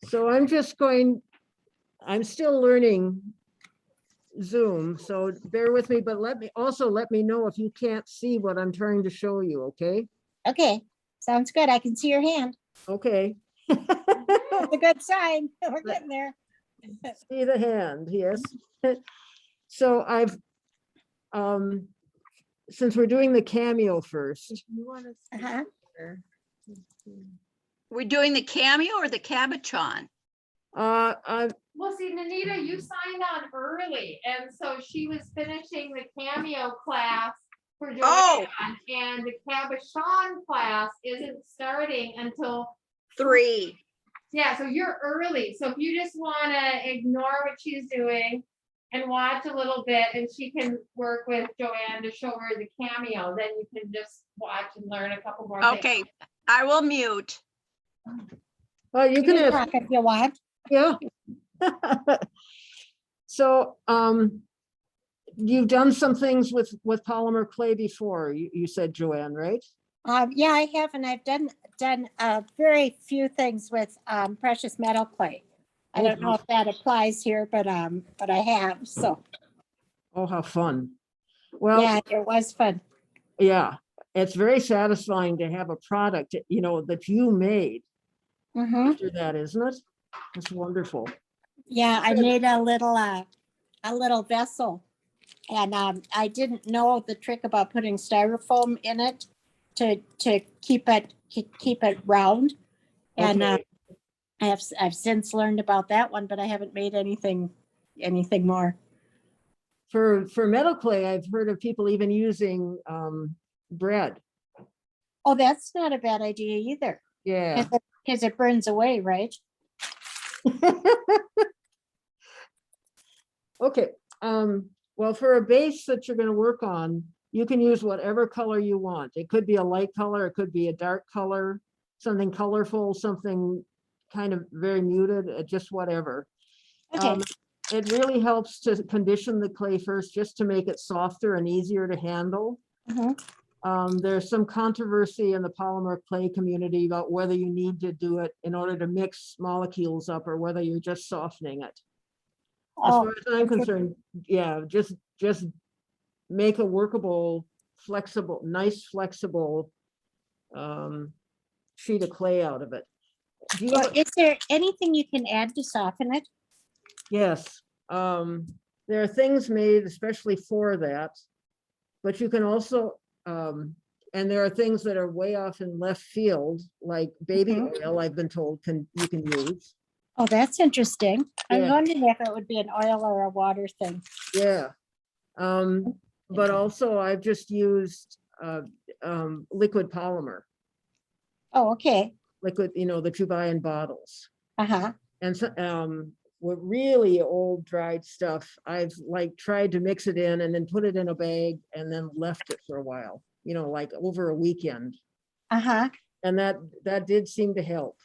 So I'm still learning Zoom, so bear with me, but let me know if you can't see what I'm trying to show you, okay? Okay, sounds good. I can see your hand. Okay. That's a good sign. We're getting there. See the hand, yes. So since we're doing the cameo first, Uh-huh. We're doing the cameo or the cabochon? Well, see, Nanita, you signed on early, and so she was finishing the cameo class for Joanne, Oh. and the cabochon class isn't starting until 3. yeah. So you're early. So if you just want to ignore what she's doing and watch a little bit, and she can work with Joanne to show her the cameo, then you can just watch and learn a couple more things. Okay, I will mute. well, you can ask, talk if you want. yeah. So, you've done some things with polymer clay before, you said, Joanne, right? Yeah, I have, and I've done very few things with precious metal clay. I don't know if that applies here, but I have. So Oh, how fun. Well, yeah, it was fun. yeah, it's very satisfying to have a product, that you made Hmm. after that, isn't it? It's wonderful. Yeah, I made a little vessel, and I didn't know the trick about putting styrofoam in it to keep it round, and Okay. I've since learned about that one, but I haven't made anything more. For metal clay, I've heard of people even using bread. Oh, that's not a bad idea either, Yeah. because it burns away, right? Okay, well, for a base that you're gonna work on, you can use whatever color you want. It could be a light color, it could be a dark color, something colorful, something kind of very muted, just whatever. Okay. It really helps to condition the clay first, just to make it softer and easier to handle. Mhm. There's some controversy in the polymer clay community about whether you need to do it in order to mix molecules up or whether you're just softening it. As Oh, far as I'm concerned, yeah, just make a workable, flexible, nice, flexible sheet of clay out of it. Do you is there anything you can add to soften it? Yes, there are things made especially for that, but you can also, and there are things that are way off in left field, like baby Mhm. oil, I've been told you can use. Oh, that's interesting. I was Yeah. wondering if it would be an oil or a water thing. Yeah. But also I've just used liquid polymer, Oh, okay. liquid, that you buy in bottles. Uh-huh. And so, with really old dried stuff, I've like tried to mix it in and then put it in a bag and then left it for a while, like over a weekend. Uh-huh. And that did seem to help.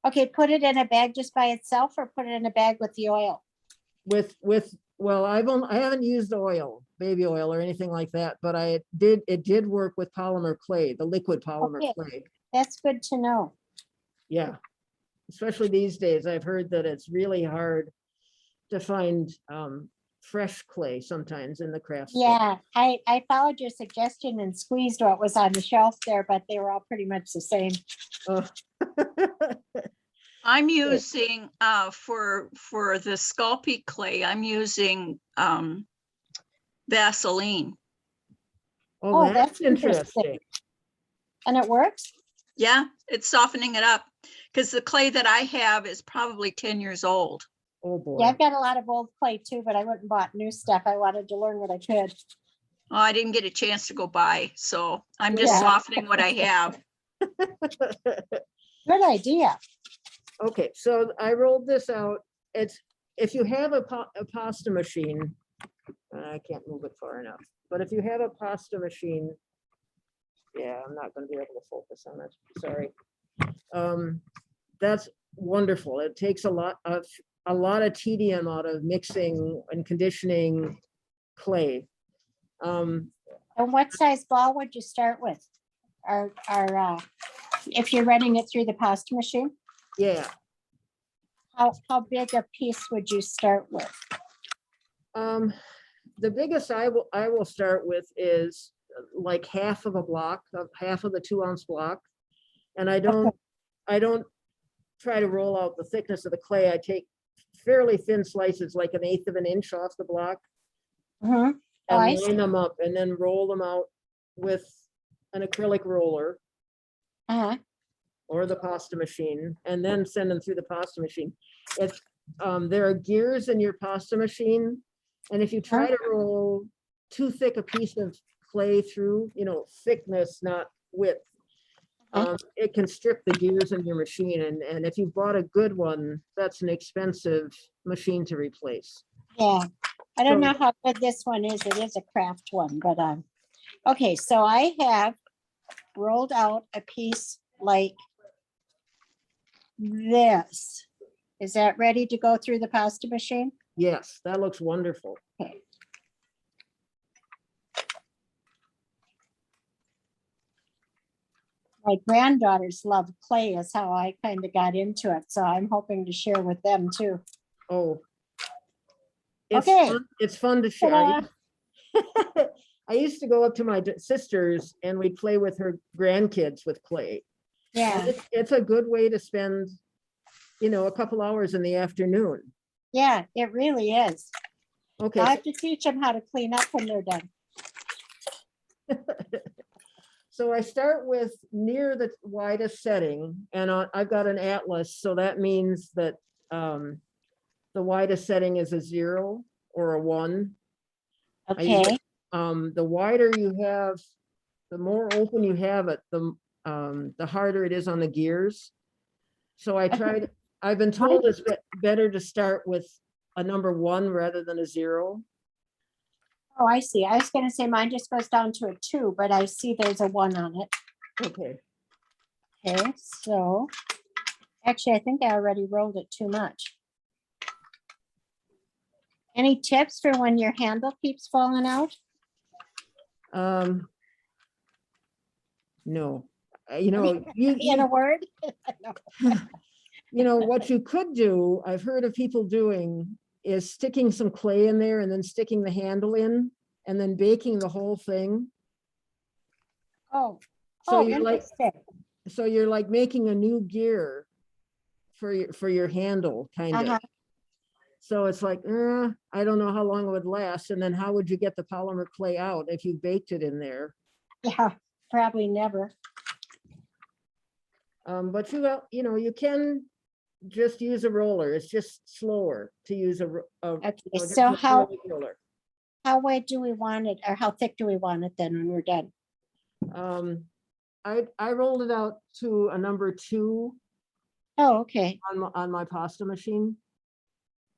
Okay, put it in a bag just by itself, or put it in a bag with the oil? Well, I haven't used oil, baby oil or anything like that, but it did work with polymer clay, the liquid polymer Okay. clay. That's good to know. Yeah. Especially these days, I've heard that it's really hard to find fresh clay sometimes in the craft store. Yeah, I followed your suggestion and squeezed what was on the shelf there, but they were all pretty much the same. Oh. I'm using for the Sculpey clay, I'm using Vaseline. Oh, that's interesting. And it works? Yeah, it's softening it up because the clay that I have is probably 10 years old. Oh, boy. Yeah, I've got a lot of old clay too, but I went and bought new stuff. I wanted to learn what I could. Oh, I didn't get a chance to go buy, so I'm just Yeah. softening what I have. Good idea. Okay, so I rolled this out. If you have a pasta machine, I can't move it far enough, but if you have a pasta machine, yeah, I'm not going to be able to focus on it. Sorry. That's wonderful. It takes a lot of tedium out of mixing and conditioning clay. And what size ball would you start with? Or if you're running it through the pasta machine? Yeah, How big a piece would you start with? The biggest I will start with is like half of a block, of half of the 2-ounce block. And I don't try to roll out the thickness of the clay. I take fairly thin slices, like 1/8 of an inch off the block, Mhm. Oh, I and see. line them up and then roll them out with an acrylic roller Uh-huh. or the pasta machine, and then send them through the pasta machine. If there are gears in your pasta machine, and if you try to roll too thick a piece of clay through, thickness, not width, it can strip the gears in your machine. And if you bought a good one, that's an expensive machine to replace. Yeah, I don't So- know how good this one is. It is a craft one, but, okay, so I have rolled out a piece like this. Is that ready to go through the pasta machine? Yes, that looks wonderful. Okay. My granddaughters love clay is how I kind of got into it, so I'm hoping to share with them too. Oh. It's Okay. fun- It's fun to share. I used to go up to my sister's and we'd play with her grandkids with clay. And Yeah, it's a good way to spend, a couple hours in the afternoon. yeah, it really is. Okay, I have to teach them how to clean up when they're done. so I start with near the widest setting, and I've got an atlas, so that means that the widest setting is a 0 or a 1. I use Okay, The wider you have, the more open you have it, the harder it is on the gears. So I've been told it's better to start with a number 1 rather than a 0. oh, I see. I was gonna say mine just goes down to a 2, but I see there's a 1 on it. Okay, Okay, so actually, I think I already rolled it too much. Any tips for when your handle keeps falling out? no, In a word? what you could do, I've heard of people doing, is sticking some clay in there and then sticking the handle in and then baking the whole thing. Oh, So oh, you're like, interesting. making a new gear for your handle, kind of. Uh-huh. So it's like, I don't know how long it would last. And then how would you get the polymer clay out if you baked it in there? Yeah, probably never. But you can just use a roller. It's just slower to use Okay, just so a how acrylic roller. wide do we want it, or how thick do we want it then when we're done? I rolled it out to a number 2 Oh, okay. on my pasta machine.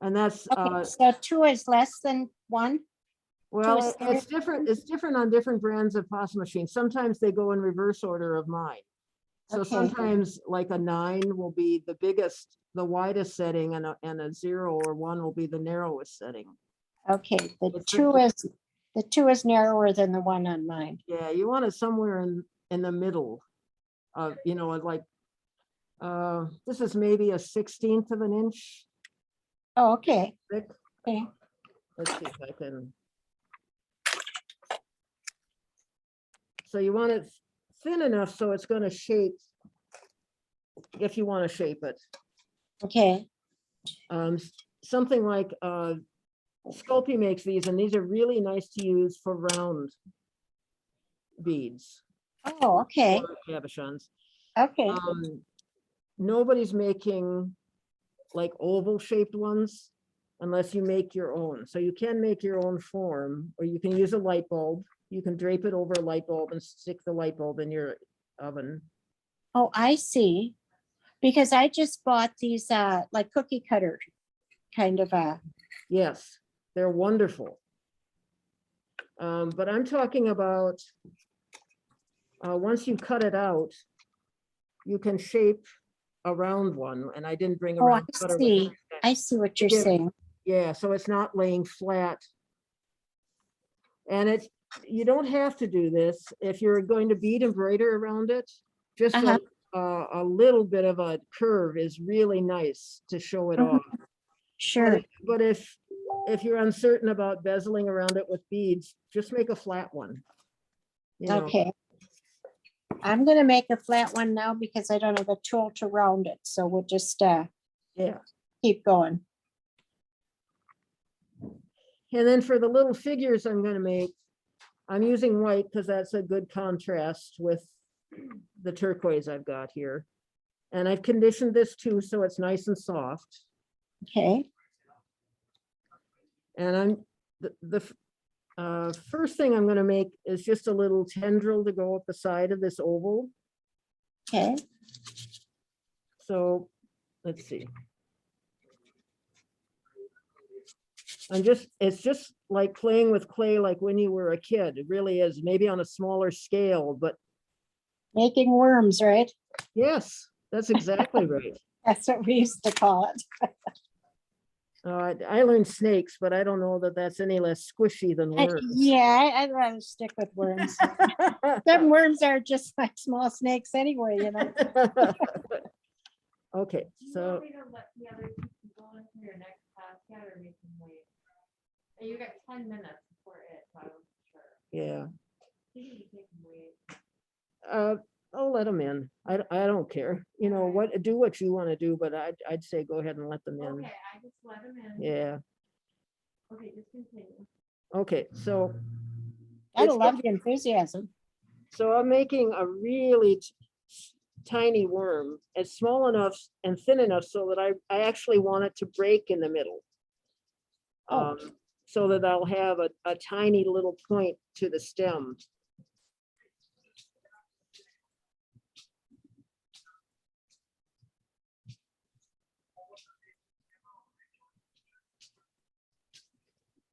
And that's, Okay, so 2 is less than 1? well, is it's different. It's different on different brands of pasta machines. Sometimes they go in reverse order of mine. So Okay. sometimes like a 9 will be the biggest, the widest setting, and a 0 or 1 will be the narrowest setting. Okay, the It's 2 is narrower than the 1 on mine. Yeah, you want it somewhere in the middle of, like, this is maybe a 1/16 of an inch Oh, okay, thick. okay. Let's see if I can. So you want it thin enough so it's going to shape, if you want to shape it. Okay, Something like Sculpey makes these, and these are really nice to use for round beads oh, okay, or cabochons. okay. Nobody's making like oval shaped ones unless you make your own. So you can make your own form, or you can use a light bulb. You can drape it over a light bulb and stick the light bulb in your oven. Oh, I see. Because I just bought these like cookie cutter kind of Yes, they're wonderful. But I'm talking about once you cut it out, you can shape a round one, and I didn't bring a oh, round cutter with me. I see what you're Yeah. saying. Yeah, so it's not laying flat. And you don't have to do this if you're going to bead embroider around it. Just Uh-huh. a little bit of a curve is really nice to show it Mhm. off. Sure. But if you're uncertain about bezeling around it with beads, just make a flat one. You know, Okay. I'm gonna make a flat one now because I don't have a tool to round it, so we'll just yeah. keep going. And then for the little figures I'm gonna make, I'm using white because that's a good contrast with the turquoise I've got here. And I've conditioned this too, so it's nice and soft. Okay, And first thing I'm gonna make is just a little tendril to go up the side of this oval. okay, So, let's see. It's just like playing with clay like when you were a kid. It really is, maybe on a smaller scale, but making worms, right? yes, that's exactly right. That's what we used to call it. I learned snakes, but I don't know that that's any less squishy than worms. Yeah, I'd rather stick with worms. Some worms are just like small snakes anyway, you know. Okay, Do you so, want me to let the other two people into your next class yet, or we can wait? You got 10 minutes before it, so I wasn't sure. yeah, You can wait. I'll let them in. I don't care. You know, do what you want to do, but I'd say go ahead and let them in. Okay, I just let them in. Yeah, Okay, just continue. okay, so, I It's- love the enthusiasm. so I'm making a really tiny worm. It's small enough and thin enough so that I actually want it to break in the middle. Oh. So that I'll have a tiny little point to the stem.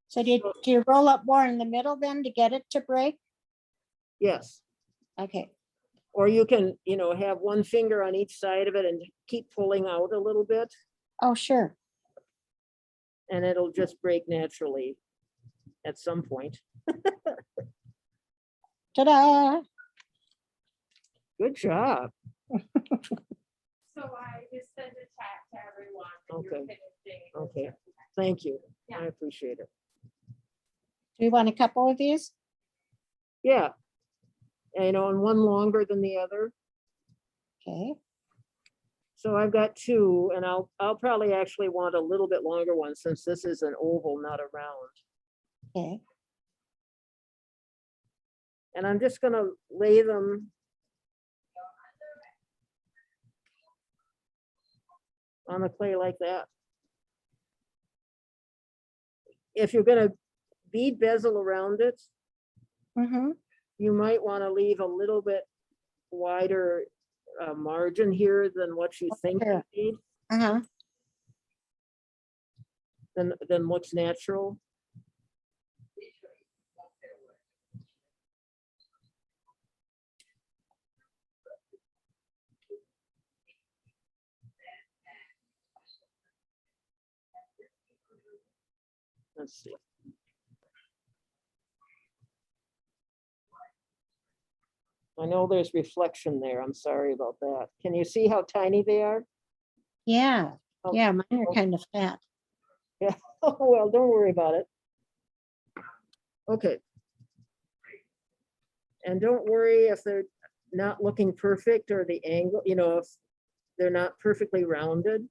So do you roll up more in the middle then to get it to break? Yes, Okay, or you can, have one finger on each side of it and keep pulling out a little bit, oh, sure. and it'll just break naturally at some point. Ta-da! Good job. So I just sent a chat to everyone. that you're Okay. finishing. Okay, thank you. I Yeah. appreciate it. Do you want a couple of these? Yeah. And one longer than the other. Okay, So I've got two, and I'll probably actually want a little bit longer one since this is an oval, not a round. okay. And I'm just gonna lay them on the clay like that. If you're gonna bead bezel around it, Mm-hmm. you might want to leave a little bit wider margin here than what you think you Sure. need, Uh-huh. than looks natural. Let's see. I know there's reflection there. I'm sorry about that. Can you see how tiny they are? Yeah, Oh, yeah, mine are oh. kind of fat. Oh, well, don't worry about it. Okay. And don't worry if they're not looking perfect or the angle, if they're not perfectly rounded,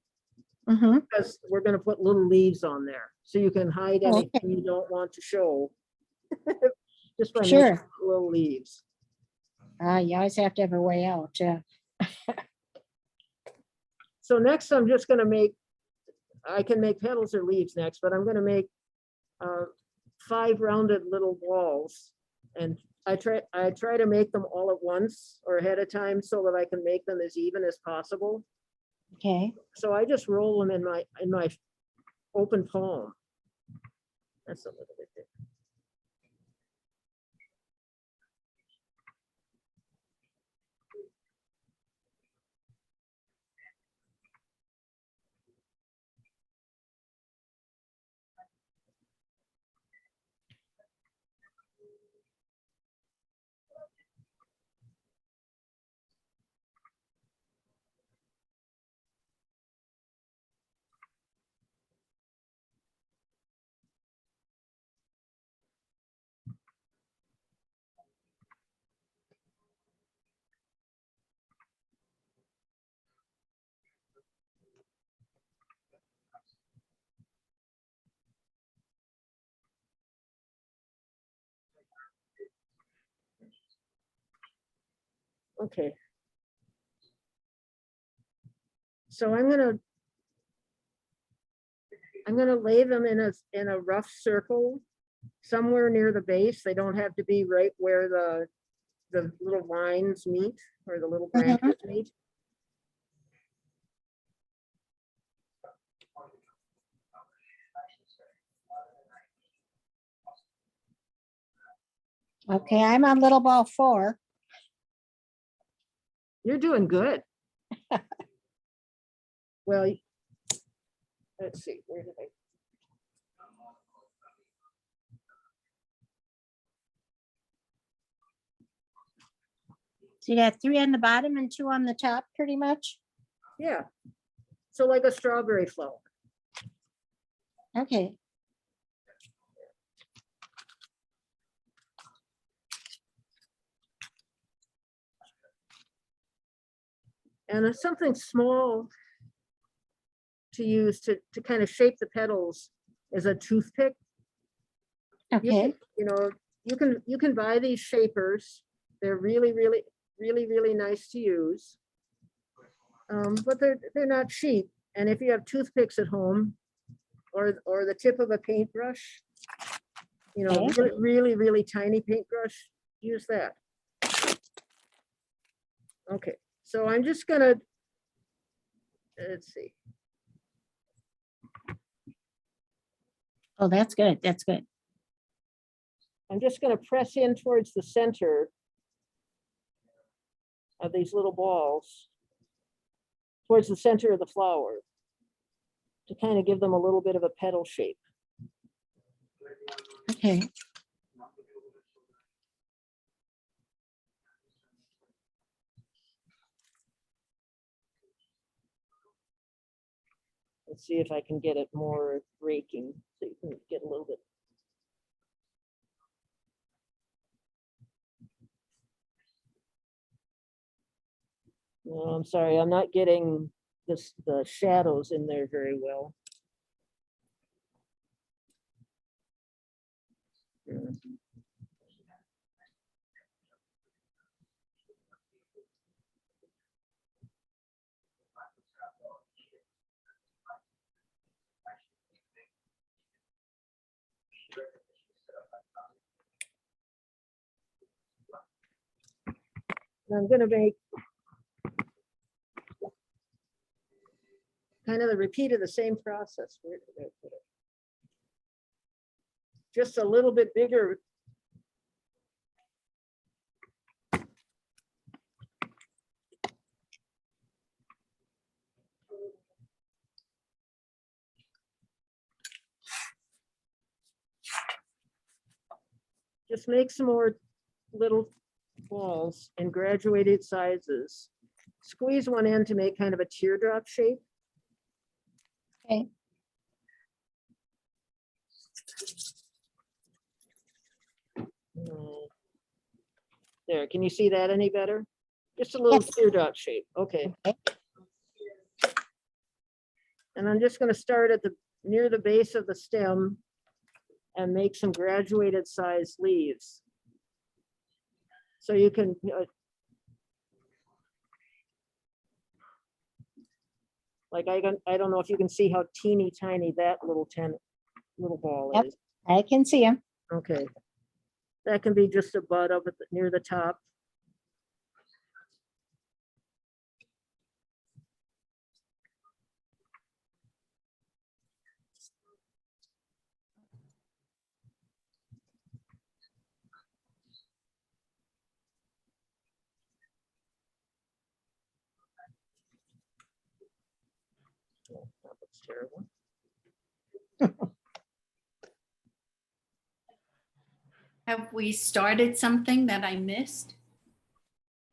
Mm-hmm. because we're gonna put little leaves on there. So you can hide Oh, anything you don't want to show. Just by making Sure. little leaves. You always have to have a way out, yeah. So next, I'm just gonna make, I can make petals or leaves next, but I'm gonna make 5 rounded little balls. And I try to make them all at once or ahead of time so that I can make them as even as possible. Okay, So I just roll them in my open palm. That's a little bit different. Okay. So I'm gonna lay them in a rough circle somewhere near the base. They don't have to be right where the little lines meet or the little branches meet. Okay, I'm on little ball 4. You're doing good. Well, let's see, where did I? So you got 3 on the bottom and 2 on the top, pretty much. Yeah. So like a strawberry flower. Okay. And it's something small to use to kind of shape the petals is a toothpick. Okay. You can buy these shapers. They're really nice to use. But they're not cheap. And if you have toothpicks at home or the tip of a paintbrush, Okay. really tiny paintbrush, use that. Okay, so I'm just gonna, let's see. Oh, that's good. That's good. I'm just gonna press in towards the center of these little balls, towards the center of the flower, to kind of give them a little bit of a petal shape. Okay. Let's see if I can get it more raking, so you can get a little bit. No, I'm sorry, I'm not getting the shadows in there very well. I'm gonna make kind of the repeat of the same process. Where did I put it? Just a little bit bigger. Just make some more little balls in graduated sizes. Squeeze one in to make kind of a teardrop shape. Okay. There, can you see that any better? Just a little Yes. teardrop shape, okay. Okay. And I'm just gonna start at near the base of the stem and make some graduated size leaves. So you can, like I don't know if you can see how teeny tiny that little ball Yep. is. I can see him. Okay. That can be just a bud up near the top. Oh, that looks terrible. Have we started something that I missed?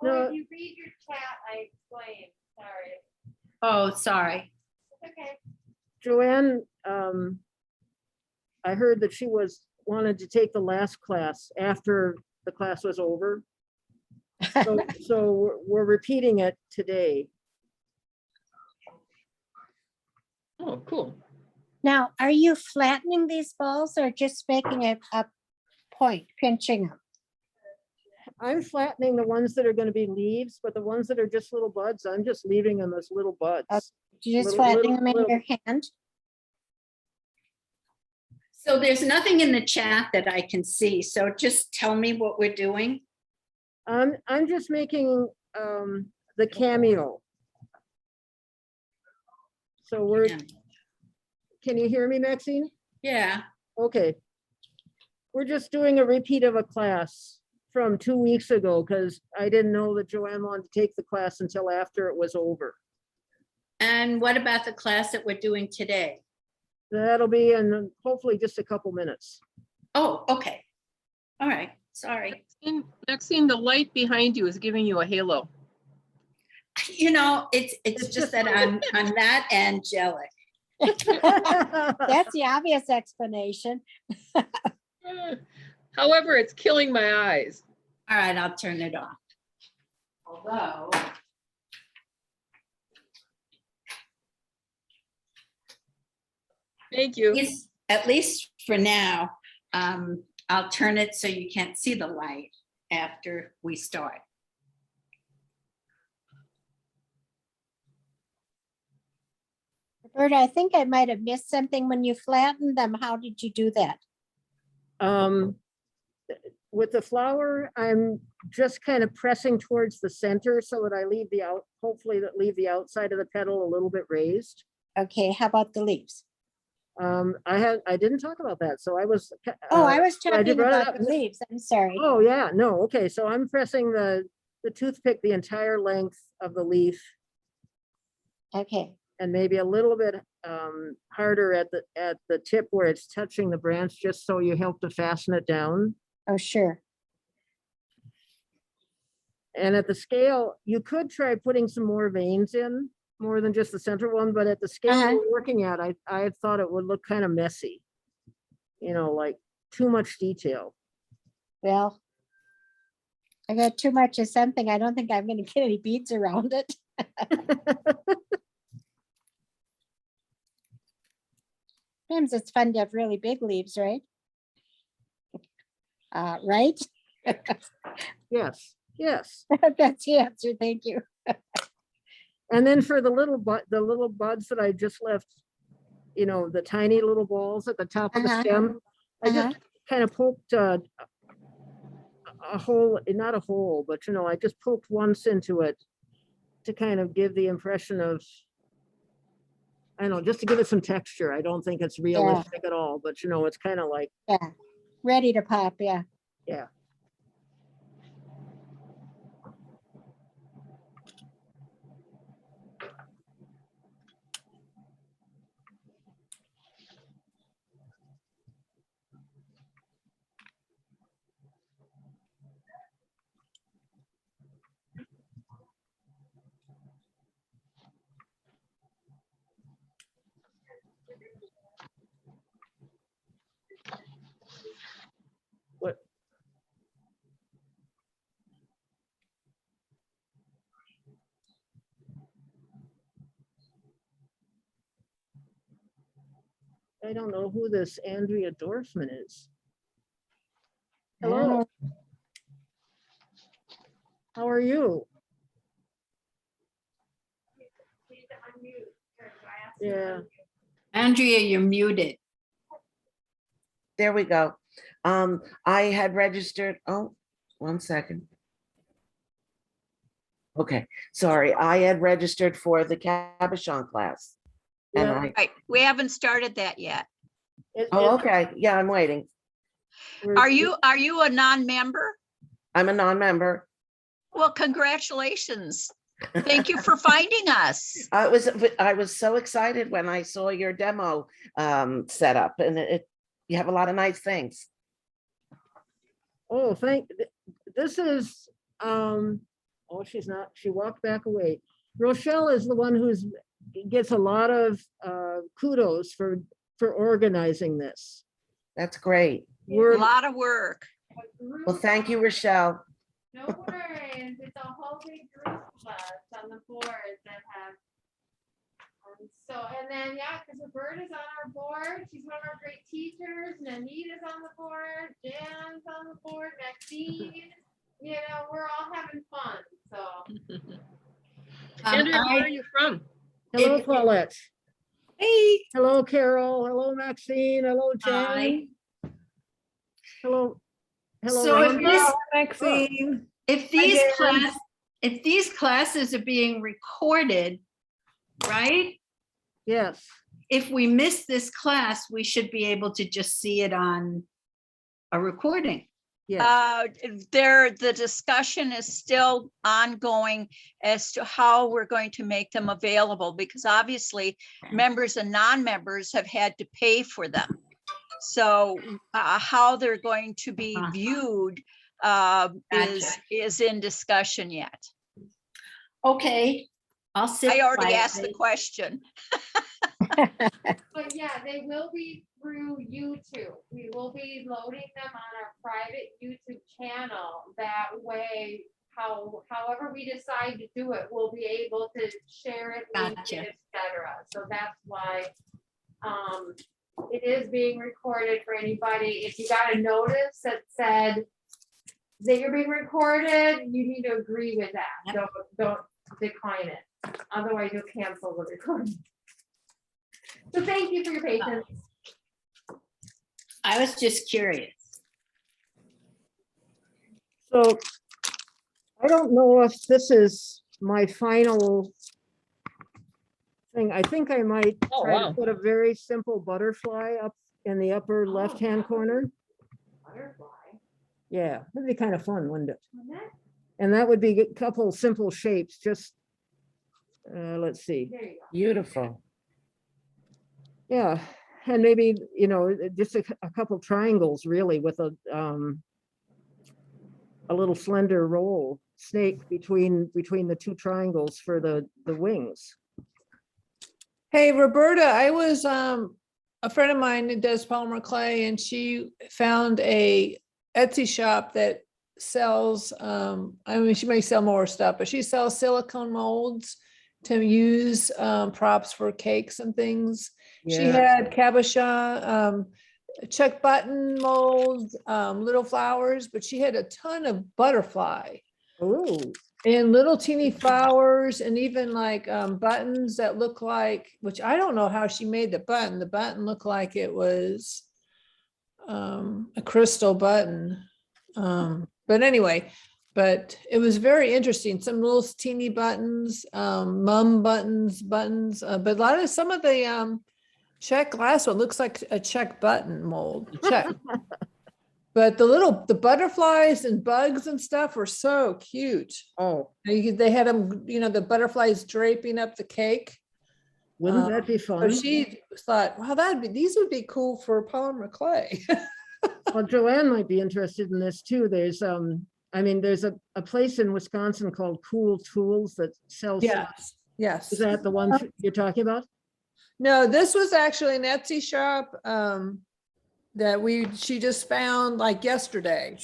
Or No. if you read your chat, I explained, sorry. Oh, sorry. It's okay. Joanne, I heard that she wanted to take the last class after the class was over. So we're repeating it today. Oh, cool. Now, are you flattening these balls or just making a point, pinching them? I'm flattening the ones that are gonna be leaves, but the ones that are just little buds, I'm just leaving them as little buds. You just Little- flattening little- them in little- your hand? So there's nothing in the chat that I can see. So just tell me what we're doing. I'm just making, the cameo. So we're, can you hear me, Maxine? Yeah, Okay. We're just doing a repeat of a class from 2 weeks ago, because I didn't know that Joanne wanted to take the class until after it was over. and what about the class that we're doing today? That'll be in hopefully just a couple minutes. Oh, okay. All right, sorry. Maxine, the light behind you is giving you a halo. You know, it's It's just just- that I'm not angelic. That's the obvious explanation. However, it's killing my eyes. All right, I'll turn it off. Although. Thank you. At least for now, I'll turn it so you can't see the light after we start. Roberta, I think I might have missed something when you flattened them. How did you do that? With the flower, I'm just kind of pressing towards the center so that I leave hopefully that leave the outside of the petal a little bit raised. Okay, how about the leaves? I didn't talk about that, so I was. Oh, I was I did talking brought it about up. the leaves. I'm sorry. Oh, yeah, no, okay, so I'm pressing the toothpick the entire length of the leaf Okay, and maybe a little bit harder at the tip where it's touching the branch, just so you help to fasten it down. oh, sure. And at the scale, you could try putting some more veins in, more than just the center one, but at the scale Uh-huh. we're working at, I thought it would look kind of messy. You know, like too much detail. Well, I got too much of something. I don't think I'm gonna get any beads around it. Sometimes it's fun to have really big leaves, right? Right? Yes, yes. That's the answer. Thank you. And then for the little buds that I just left, you know, the tiny little balls at the top of the Uh-huh. stem, I Uh-huh. just kind of poked a hole, not a hole, but you know, I just poked once into it to kind of give the impression of, I don't know, just to give it some texture. I don't think it's realistic at all, but you know, it's kind of like, Yeah, ready to pop, yeah. yeah. What? I don't know who this Andrea Dorfman is. I don't Hello, know. how are you? Yeah, Andrea, you're muted. There we go. I had registered, oh, 1 second. Okay, sorry, I had registered for the Cabochon class. And yeah. I, Right, we haven't started that yet. oh, okay, yeah, I'm waiting. Are you a non-member? I'm a non-member. Well, congratulations. Thank you for finding us. I was so excited when I saw your demo set up, and you have a lot of nice things. Oh, this is, oh, she's not, she walked back away. Rochelle is the one gets a lot of kudos for organizing this. That's great. A We're, lot of work. Well, thank you, Rochelle. No worries, it's a whole big group of us on the board that have. And then, yeah, because Roberta's on our board, she's one of our great teachers, and Anita's on the board, Jan's on the board, Maxine. you know, we're all having fun, so. Andrea, where I- are you from? Hello, It- Paulette. Hey, Hello, Carol. Hello, Maxine. Hello, hi. Jen. Hello. Hello, So if Rhonda. this, Maxine. if these classes are being recorded, right? Yes, If we miss this class, we should be able to just see it on a recording. yes. The discussion is still ongoing as to how we're going to make them available, because obviously members and non-members have had to pay for them. So how they're going to be Uh-huh. viewed Gotcha. is in discussion yet. Okay, I'll sit. I already asked the quietly. question. But yeah, they will be through YouTube. We will be loading them on our private YouTube channel. That way, however we decide to do it, we'll be able to share it, link Gotcha. it, et cetera. So that's why it is being recorded for anybody. If you got a notice that said that you're being recorded, you need to agree with that. Don't decline it. Otherwise, you'll cancel the recording. So thank you for your patience. I was just curious. So I don't know if this is my final thing. I think I might Oh, try to wow. put a very simple butterfly up in the upper left-hand corner. Butterfly. Yeah, that'd be kind of fun, wouldn't it? Wouldn't it? And that would be a couple simple shapes, just, let's see. There you go. Beautiful. Yeah, and maybe, you know, just a couple triangles really with a little slender roll snake between the two triangles for the wings. Hey, Roberta, I was, a friend of mine that does polymer clay and she found a Etsy shop that sells, I mean, she may sell more stuff, but she sells silicone molds to use, props for cakes and things. She Yeah. had cabochon, check button molds, little flowers, but she had a ton of butterfly Oh, and little teeny flowers and even like buttons that look like, which I don't know how she made the button. The button looked like it was a crystal button. But anyway, but it was very interesting. Some little teeny buttons, mum buttons, but a lot of some of the check glass one looks like a check button mold, check. But the butterflies and bugs and stuff were so cute. oh, They had them, you know, the butterflies draping up the cake. wouldn't that be So fun? she thought, wow, these would be cool for polymer clay. Well, Joanne might be interested in this too. There's, I mean, there's a place in Wisconsin called Cool Tools that sells. Yes, yes. Is that the one you're talking about? No, this was actually an Etsy shop that she just found like yesterday.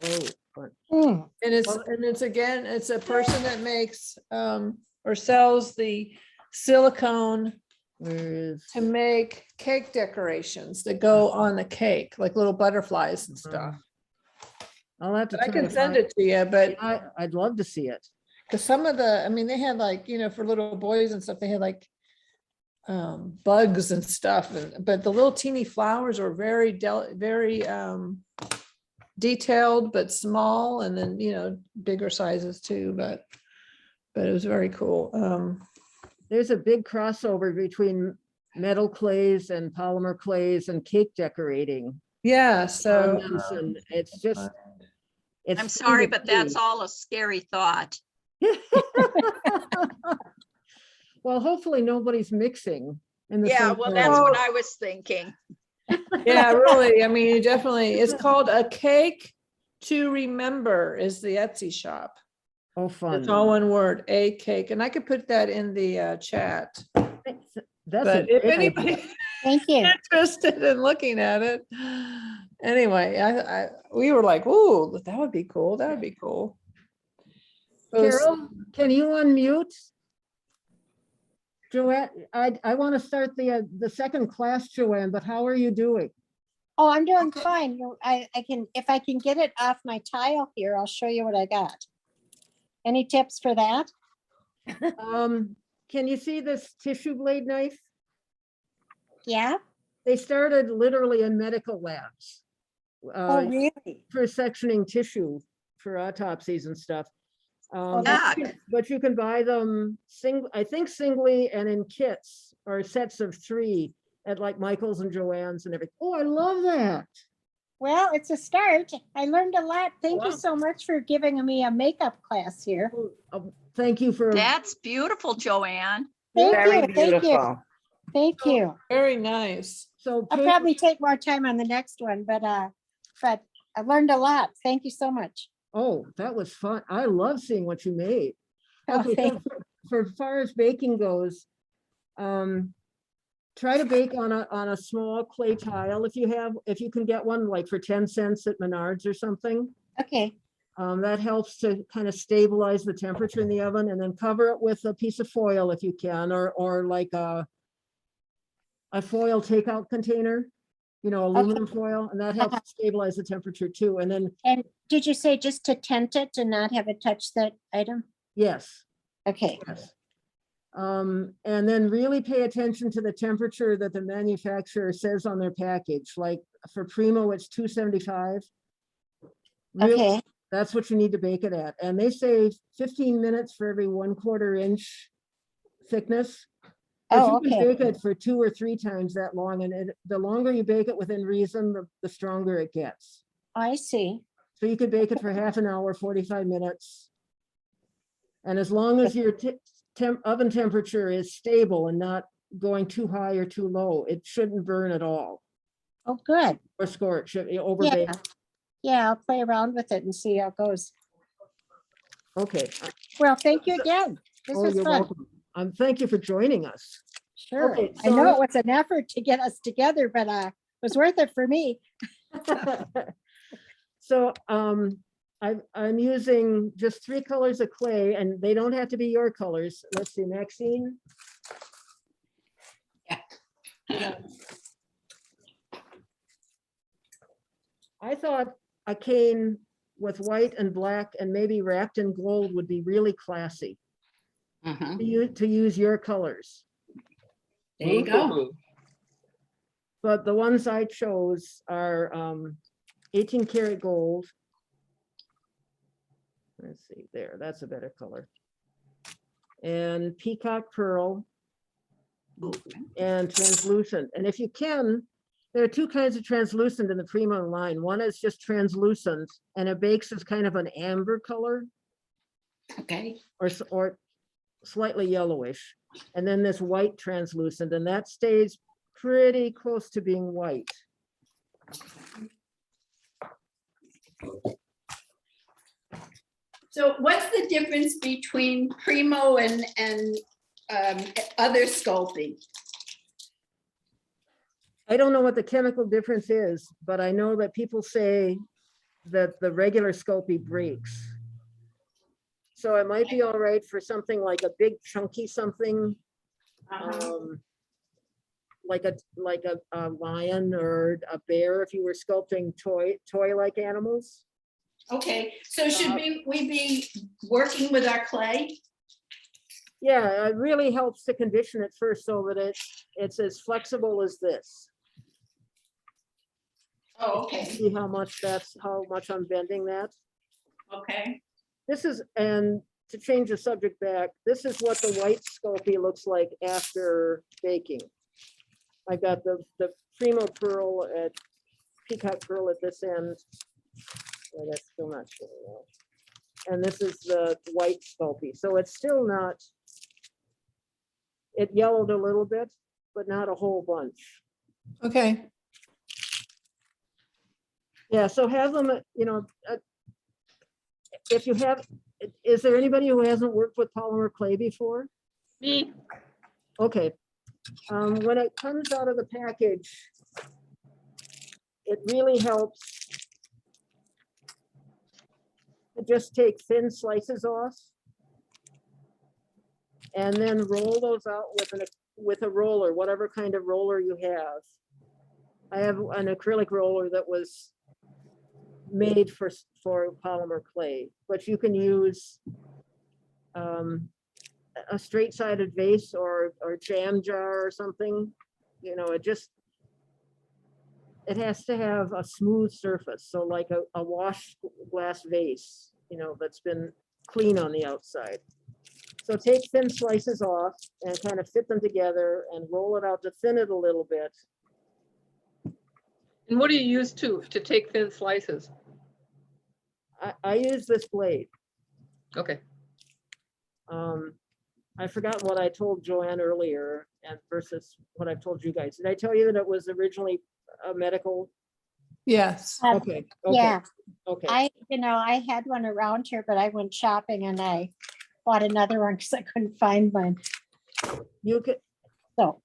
Oh, fun. And it's a person that makes or sells the silicone Where is? to make cake decorations that go on the cake, like little butterflies and stuff. I'll have to. But I try can to send find- it to you, but I'd love to see it. because some of the, I mean, they had like, you know, for little boys and stuff, they had like bugs and stuff, but the little teeny flowers were very detailed, but small, and then, you know, bigger sizes too, but it was very cool. There's a big crossover between metal clays and polymer clays and cake decorating. Yeah, so And it's just. it's I'm fun sorry, to but that's see. all a scary thought. Well, hopefully nobody's mixing in the Yeah, same. well, area. that's what I was thinking. yeah, really, I mean, you definitely, it's called A Cake to Remember is the Etsy shop. Oh, fun. It's all one word, A Cake, and I could put that in the chat. That's But a if great anybody idea. Thank you. interested in looking at it, anyway, we were like, ooh, that would be cool. That would be cool. It was- Carol, can you unmute? Joanne, I want to start the second class, Joanne, but how are you doing? Oh, I'm doing fine. I can, if I can get it off my tile here, I'll show you what I got. Any tips for that? Can you see this tissue blade knife? Yeah? They started literally in medical labs. Oh, uh, really? For sectioning tissue for autopsies and stuff. Oh, But you can buy them I think singly and in kits or sets of 3 at like Michael's and Joann's and everything. Oh, I love that. Well, it's a start. I learned a lot. Thank you Wow. so much for giving me a makeup class here. Thank you for. That's beautiful, Joanne. Thank Very you, thank you, beautiful. thank you. Very nice. So I'll probably take more time on the next one, but I learned a lot. Thank you so much. oh, that was fun. I love seeing what you made. Oh, Okay, thank- so for far as baking goes, try to bake on a small clay tile if you can get one like for 10 cents at Menards or something. Okay, That helps to kind of stabilize the temperature in the oven, and then cover it with a piece of foil if you can, or like a foil takeout container, aluminum foil, and that helps stabilize the temperature too. And then, and did you say just to tent it and not have it touch that item? yes, Okay, yes. And then really pay attention to the temperature that the manufacturer says on their package. Like for Primo, it's 275. Really, okay, that's what you need to bake it at. And they say 15 minutes for every 1/4 inch thickness. But oh, you can okay, bake it for 2 or 3 times that long, and the longer you bake it within reason, the stronger it gets. I see. So you could bake it for half an hour, 45 minutes. And as long as your oven temperature is stable and not going too high or too low, it shouldn't burn at all Oh, good. or scorch, overbake. Yeah, I'll play around with it and see how it goes. Okay. Well, thank you again. This Oh, was you're fun. welcome. Thank you for joining us. Sure. Okay, I so know I'm- it was an effort to get us together, but it was worth it for me. So I'm using just 3 colors of clay, and they don't have to be your colors. Let's see, Maxine. Yeah. I thought a cane with white and black and maybe wrapped in gold would be really classy Uh-huh. to use your colors. There you go. But the ones I chose are 18 karat gold. Let's see, there, that's a better color. And peacock pearl and translucent. And if you can, there are 2 kinds of translucent in the Primo line. One is just translucent and it bakes as kind of an amber color Okay. or slightly yellowish. And then this white translucent, and that stays pretty close to being white. So what's the difference between Primo and other sculpting? I don't know what the chemical difference is, but I know that people say that the regular Sculpey breaks. So it might be all right for something like a big chunky something, like a lion or a bear if you were sculpting toy-like animals. Okay, so should we be working with our clay? Yeah, it really helps to condition it first so that it's as flexible as this. Oh, okay, See how much I'm bending that. okay. This is, and to change the subject back, this is what the white Sculpey looks like after baking. I got the Primo pearl at peacock pearl at this end. Oh, that's still not showing well. And this is the white Sculpey. So it's still not, it yellowed a little bit, but not a whole bunch. Okay. Yeah, so have them, if you have, is there anybody who hasn't worked with polymer clay before? Me, Okay. When it comes out of the package, it really helps to just take thin slices off and then roll those out with a roller, whatever kind of roller you have. I have an acrylic roller that was made for polymer clay, but you can use a straight-sided vase or jam jar or something. You know, it has to have a smooth surface. So like a washed glass vase, you know, that's been clean on the outside. So take thin slices off and kind of fit them together and roll it out to thin it a little bit. And what do you use to take thin slices? I use this blade. Okay. I forgot what I told Joanne earlier and versus what I've told you guys. Did I tell you that it was originally a medical? Yes. Okay, okay, Yeah, okay. I had one around here, but I went shopping and I bought another one because I couldn't find mine. You could, So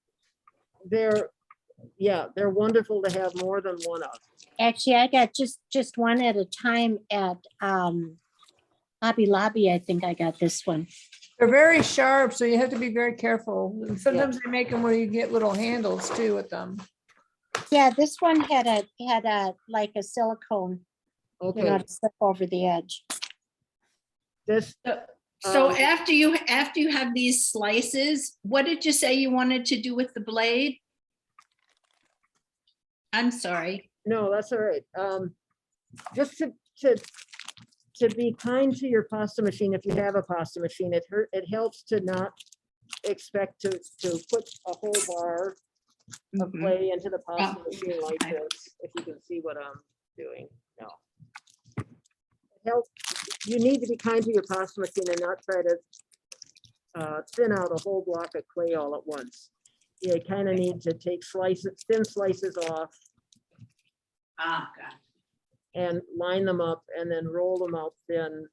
they're wonderful to have more than one of. actually, I got just one at a time at Hobby Lobby. I think I got this one. They're very sharp, so you have to be very careful. And sometimes they make them where you get little handles too with them. Yeah, this one had a like a silicone, you know, Okay, to slip over the edge. this, So Um, after you have these slices, what did you say you wanted to do with the blade? I'm sorry. no, that's all right. Just to be kind to your pasta machine, if you have a pasta machine, it helps to not expect to put a whole bar of Mhm. clay into the pasta Oh, machine like okay. this, if you can see what I'm doing. No. It helps, you need to be kind to your pasta machine and not try to thin out a whole block of clay all at once. You kind of need to take thin slices off Ah, God. and line them up and then roll them out thin,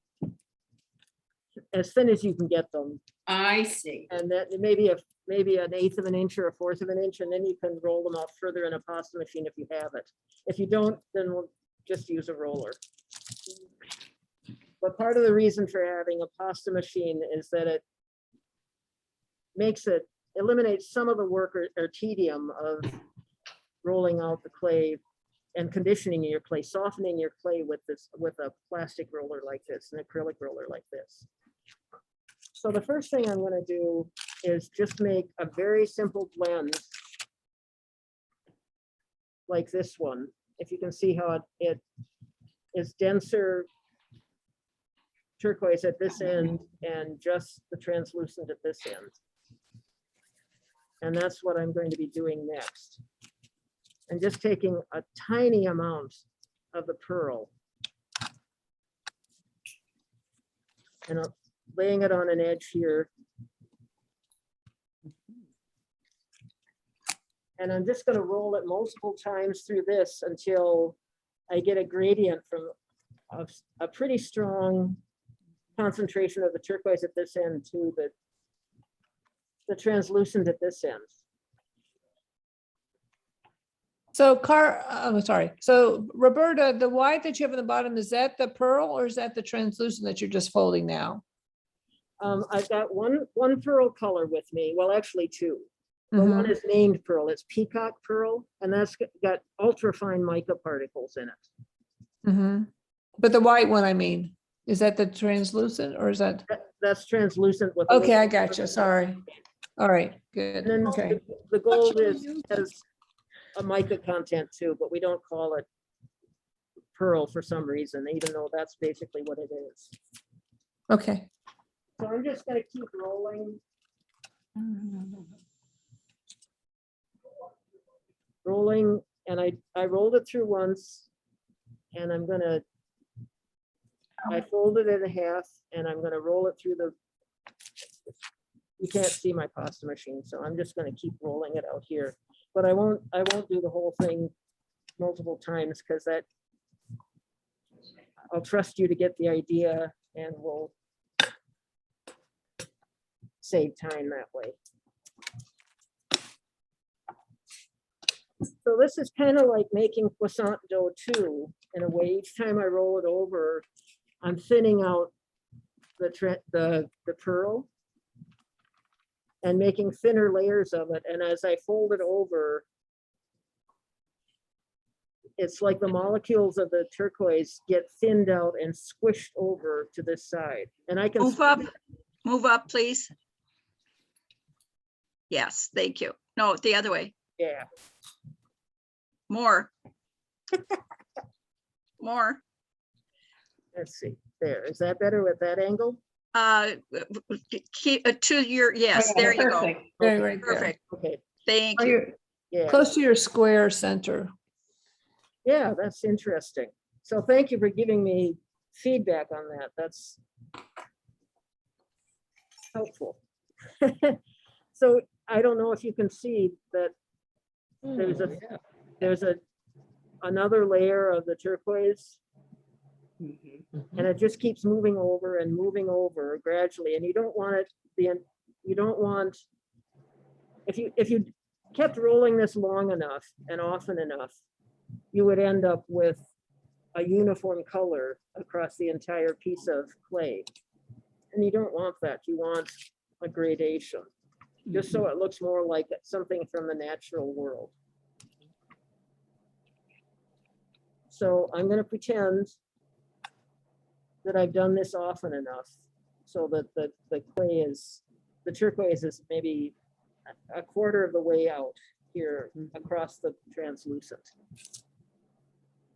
as thin as you can get them. I see. And that maybe an eighth of an inch or a fourth of an inch, and then you can roll them out further in a pasta machine if you have it. If you don't, then we'll just use a roller. But part of the reason for having a pasta machine is that it eliminates some of the work or tedium of rolling out the clay and conditioning your clay, softening your clay with a plastic roller like this, an acrylic roller like this. So the first thing I'm gonna do is just make a very simple blend like this one. If you can see how it is denser turquoise at this end and just the translucent at this end. And that's what I'm going to be doing next. And just taking a tiny amount of the pearl and laying it on an edge here. And I'm just going to roll it multiple times through this until I get a gradient from a pretty strong concentration of the turquoise at this end to the translucent at this end. So I'm sorry. So Roberta, the white that you have on the bottom, is that the pearl or is that the translucent that you're just folding now? I've got one pearl color with me. Well, actually two. The one Mhm. is named pearl. It's peacock pearl, and that's got ultra fine mica particles in it. Mhm. But the white one, I mean, is that the translucent or is that? That's translucent with. a Okay, I little- got you. Sorry. All right, good. And then Okay. the gold has a mica content too, but we don't call it pearl for some reason, even though that's basically what it is. Okay. So I'm just gonna keep rolling. Rolling, and I rolled it through once, and I folded it in half, and I'm gonna roll it through you can't see my pasta machine, so I'm just gonna keep rolling it out here. But I won't do the whole thing multiple times, because I'll trust you to get the idea, and we'll save time that way. So this is kind of like making croissant dough too, in a way. Each time I roll it over, I'm thinning out the pearl and making thinner layers of it. And as I fold it over, it's like the molecules of the turquoise get thinned out and squished over to this side. And I can. Move up, please. Yes, thank you. No, the other way. Yeah, More. More. let's see. There, is that better with that angle? Keep to your, yes, there you go. Perfect. Right, right there. Perfect. Okay, Thank Oh, you. you're yeah, close to your square center. yeah, that's interesting. So thank you for giving me feedback on that. That's helpful. So I don't know if you can see that there's another layer of the turquoise, and it just keeps moving over and moving over gradually, and you don't want it, you don't want, if you kept rolling this long enough and often enough, you would end up with a uniform color across the entire piece of clay. And you don't want that. You want a gradation, just so it looks more like something from the natural world. So I'm going to pretend that I've done this often enough so that the clay is, the turquoise is maybe a quarter of the way out here across the translucent.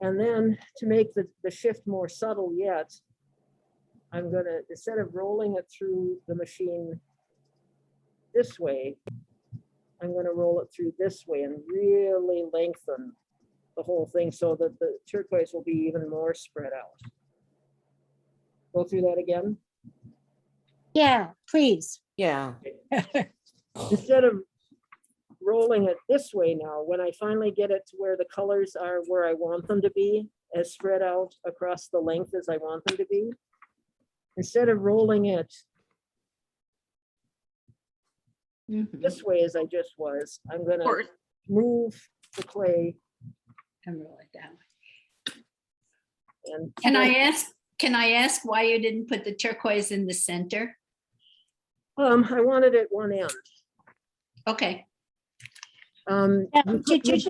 And then to make the shift more subtle yet, I'm gonna, instead of rolling it through the machine this way, I'm gonna roll it through this way and really lengthen the whole thing so that the turquoise will be even more spread out. Go through that again. Yeah, please. Yeah. Instead of rolling it this way now, when I finally get it to where the colors are where I want them to be, as spread out across the length as I want them to be, instead of rolling it this way as I just was, I'm gonna Or- move the clay And roll it down. and. Can I ask why you didn't put the turquoise in the center? I wanted it one end. Okay, Yeah, You did could, you just-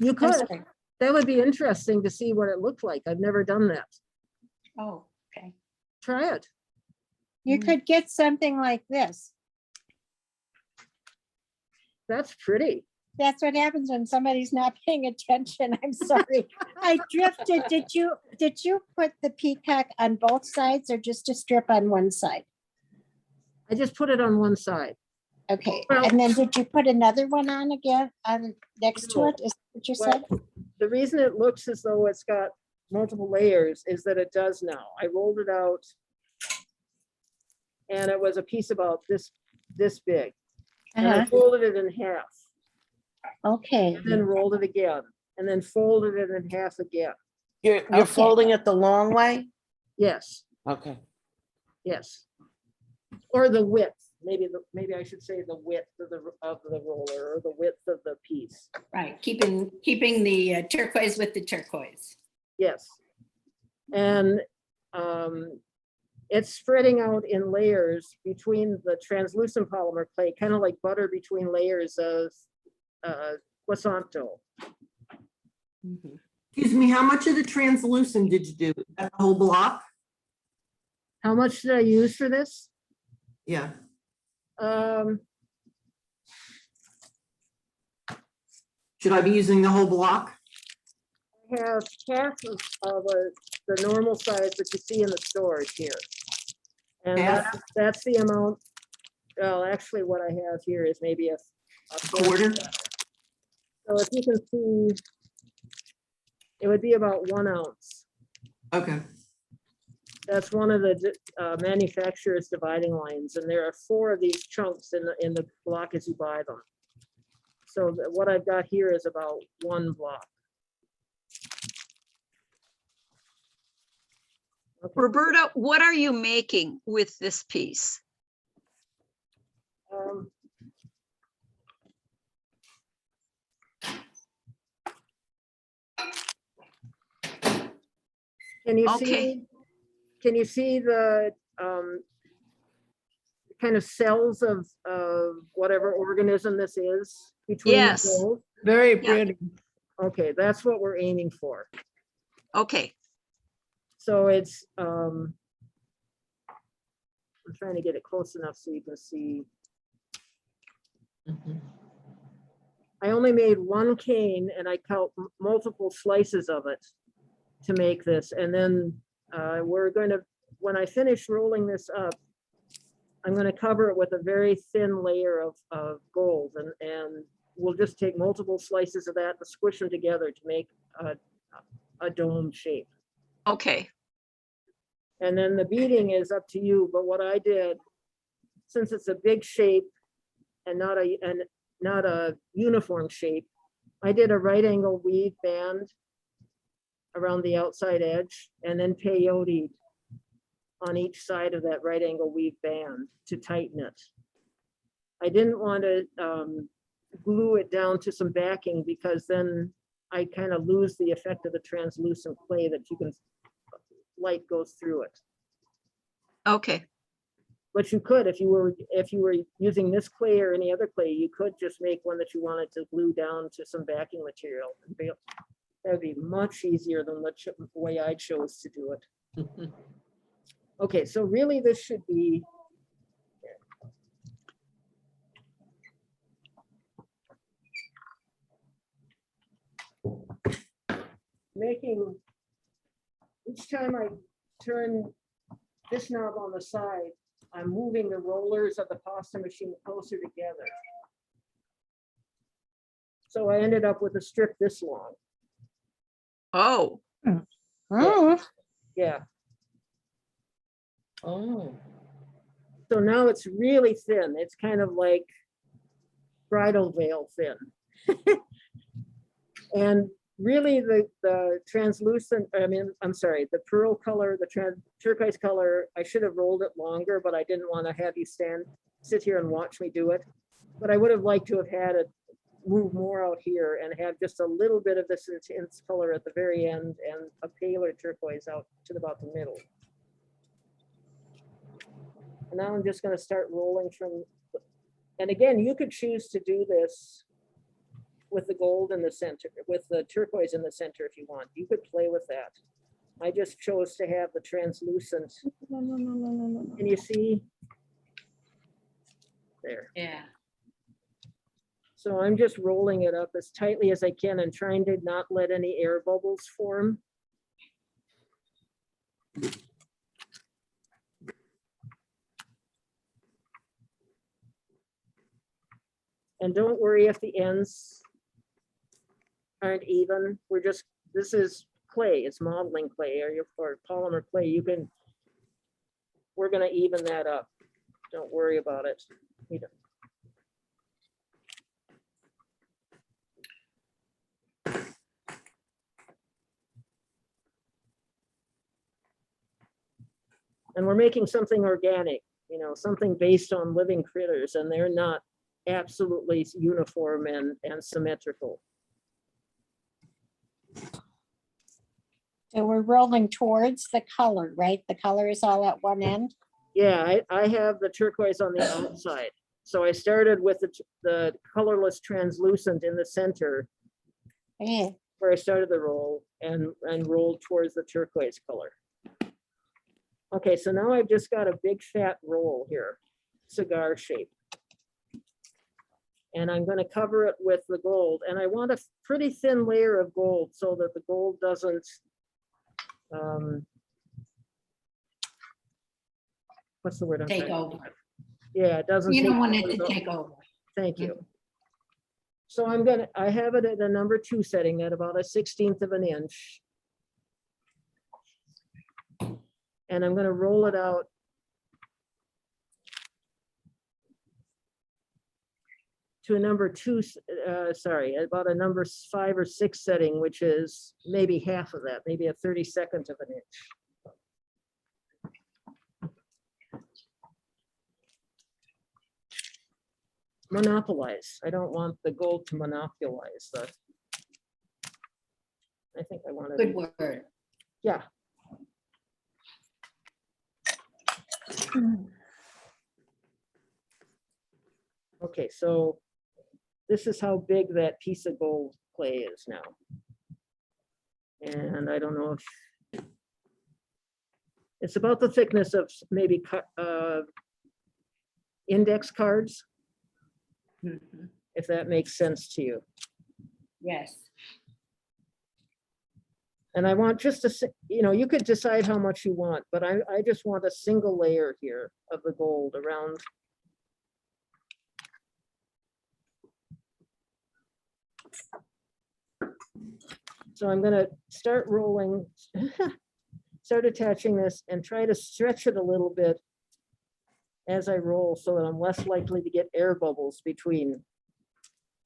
you I'm could, sorry. that would be interesting to see what it looked like. I've never done that. oh, okay. Try it. You could get something like this. That's pretty. That's what happens when somebody's not paying attention. I'm sorry. I drifted. Did you put the peacock on both sides or just a strip on one side? I just put it on one side. Okay, Well- and then did you put another one on again, on next to No. it? Is that what you said? Well, the reason it looks as though it's got multiple layers is that it does now. I rolled it out and it was a piece about this big. And I Uh-huh. folded it in half Okay, and then rolled it again and then folded it in half again. You're Okay. folding it the long way? Yes, Okay. yes. Or the width, maybe I should say the width of the roller or the width of the piece. Right, keeping the turquoise with the turquoise. Yes. And it's spreading out in layers between the translucent polymer clay, kind of like butter between layers of Quesanto. Excuse me, how much of the translucent did you do? That whole block? How much did I use for this? Yeah. Should I be using the whole block? I have half of the normal size that you see in the stores here. And Half? that's the amount. Well, actually what I have here is maybe a Quarter? So if you can see, it would be about 1 ounce. Okay. That's one of the manufacturer's dividing lines, and there are 4 of these chunks in the block as you buy them. So what I've got here is about 1 block. Okay. Roberta, what are you making with this piece? Can you Okay. see? Can you see the kind of cells of whatever organism this is between the Yes. folds? Very Yeah. pretty. Okay, that's what we're aiming for. Okay, So it's, I'm trying to get it close enough so you can see. I only made one cane and I cut multiple slices of it to make this. And then we're going to, when I finish rolling this up, I'm going to cover it with a very thin layer of gold, and we'll just take multiple slices of that and squish them together to make a dome shape. okay, And then the beading is up to you, but what I did, since it's a big shape and not a uniform shape, I did a right angle weave band around the outside edge and then peyote on each side of that right angle weave band to tighten it. I didn't want to glue it down to some backing because then I kind of lose the effect of the translucent clay that you can, light goes through it. okay, But you could, if you were using this clay or any other clay, you could just make one that you wanted to glue down to some backing material. That would be much easier than the way I chose to do it. Okay, so really this should be. Making, each time I turn this knob on the side, I'm moving the rollers of the pasta machine closer together. So I ended up with a strip this long. oh, Yeah, Oh. so now it's really thin. It's kind of like bridal veil thin. And really the translucent, I'm sorry, the pearl color, the turquoise color, I should have rolled it longer, but I didn't want to have you sit here and watch me do it. But I would have liked to have had it move more out here and have just a little bit of this intense color at the very end and a paler turquoise out to about the middle. And now I'm just going to start rolling from, and again, you could choose to do this with the gold in the center, with the turquoise in the center if you want. You could play with that. I just chose to have the translucent. Can you see? There. Yeah. So I'm just rolling it up as tightly as I can and trying to not let any air bubbles form. And don't worry if the ends aren't even. This is clay, it's modeling clay or polymer clay. We're gonna even that up. Don't worry about it. And we're making something organic, something based on living critters, and they're not absolutely uniform and symmetrical. So we're rolling towards the color, right? The color is all at one end. Yeah, I have the turquoise on the outside. So I started with the colorless translucent in the center Yeah. where I started the roll and rolled towards the turquoise color. Okay, so now I've just got a big fat roll here, cigar shape. And I'm going to cover it with the gold. And I want a pretty thin layer of gold so that the gold doesn't, what's the word? I'm Take trying to over. think of? Yeah, it doesn't. You don't take want it over to the- take over. Thank you. So I have it at a number 2 setting at about a 1/16 of an inch. And I'm going to roll it out to a number 2, about a number 5 or 6 setting, which is maybe half of that, maybe a 32nd of an inch. Monopolize. I don't want the gold to monopolize the. I think I want to. Good word. Yeah. Okay, so this is how big that piece of gold clay is now. And I don't know if it's about the thickness of maybe index cards, Mhm. if that makes sense to you. Yes. And I want just you could decide how much you want, but I just want a single layer here of the gold around. So I'm gonna start rolling, start attaching this and try to stretch it a little bit as I roll so that I'm less likely to get air bubbles between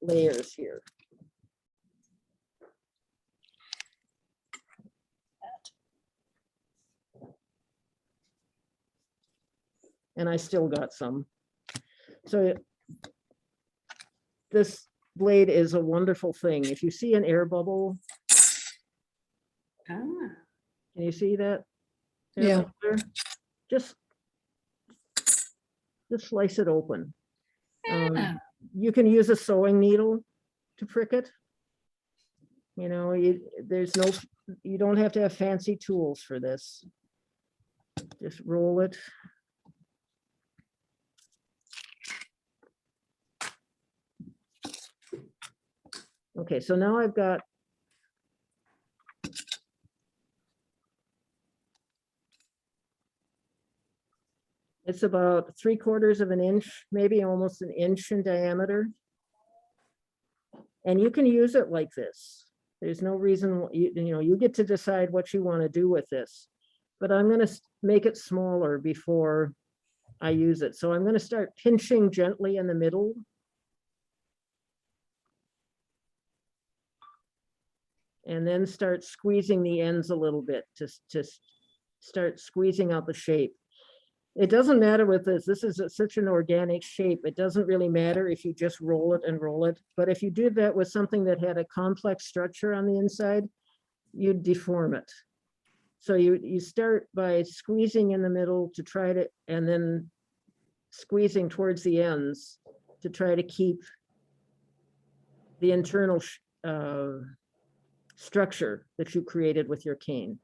layers here. And I still got some. So this blade is a wonderful thing. If you see an air bubble, Ah, can you see that? air Yeah. bubble there? Just slice it open. yeah. You can use a sewing needle to prick it. You know, you don't have to have fancy tools for this. Just roll it. Okay, so now I've got it's about 3/4 of an inch, maybe almost an inch in diameter. And you can use it like this. There's no reason, you get to decide what you want to do with this. But I'm going to make it smaller before I use it. So I'm going to start pinching gently in the middle. And then start squeezing the ends a little bit to start squeezing out the shape. It doesn't matter with this. This is such an organic shape. It doesn't really matter if you just roll it and roll it. But if you did that with something that had a complex structure on the inside, you'd deform it. So you start by squeezing in the middle to try to, and then squeezing towards the ends to try to keep the internal structure that you created with your cane.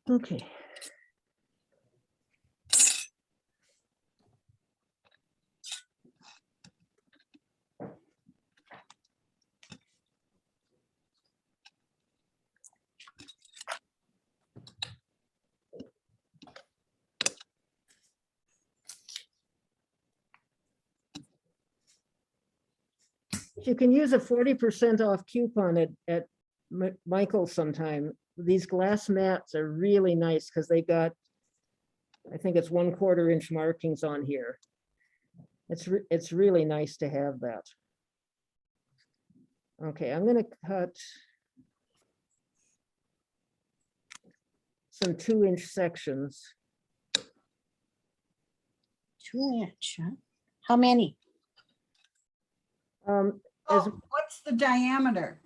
Okay. You can use a 40% off coupon at Michael's sometime. These glass mats are really nice because they got, I think it's 1/4 inch markings on here. It's really nice to have that. Okay, I'm gonna cut some 2-inch sections. 2-inch, huh? How many? As What's the diameter?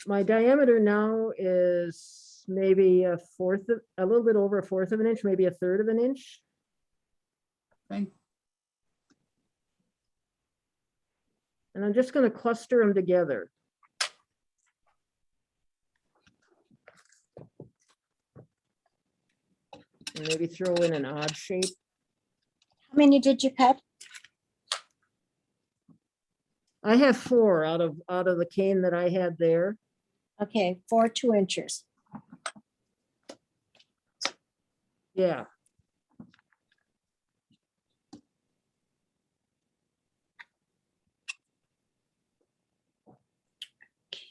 my diameter now is maybe a little bit over 1/4 of an inch, maybe 1/3 of an inch. Okay. And I'm just going to cluster them together. And maybe throw in an odd shape. How many did you cut? I have 4 out of the cane that I had there. Okay, 4 2-inchers. Yeah.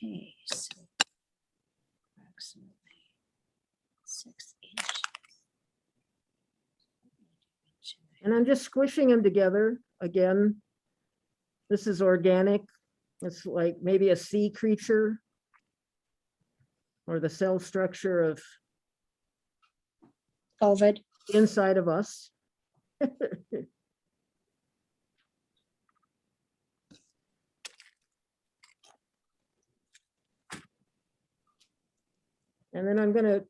Okay, so approximately 6 inches. And I'm just squishing them together again. This is organic. It's like maybe a sea creature or the cell structure of COVID. inside of us. And then I'm gonna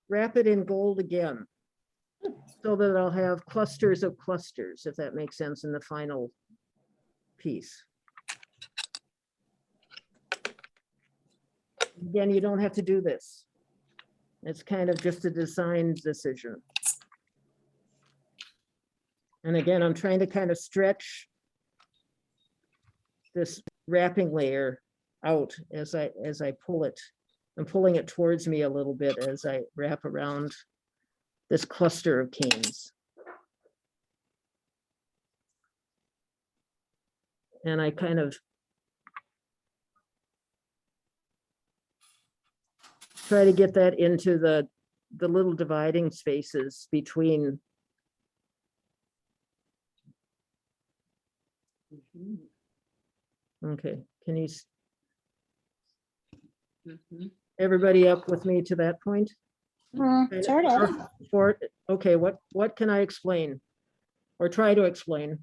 wrap it in gold again, so that I'll have clusters of clusters, if that makes sense, in the final piece. Again, you don't have to do this. It's kind of just a design decision. And again, I'm trying to kind of stretch this wrapping layer out as I pull it. I'm pulling it towards me a little bit as I wrap around this cluster of canes. And I kind of try to get that into the little dividing spaces between. Okay, can you, everybody up with me to that point? Sort of. Okay, what can I explain? Or try to explain?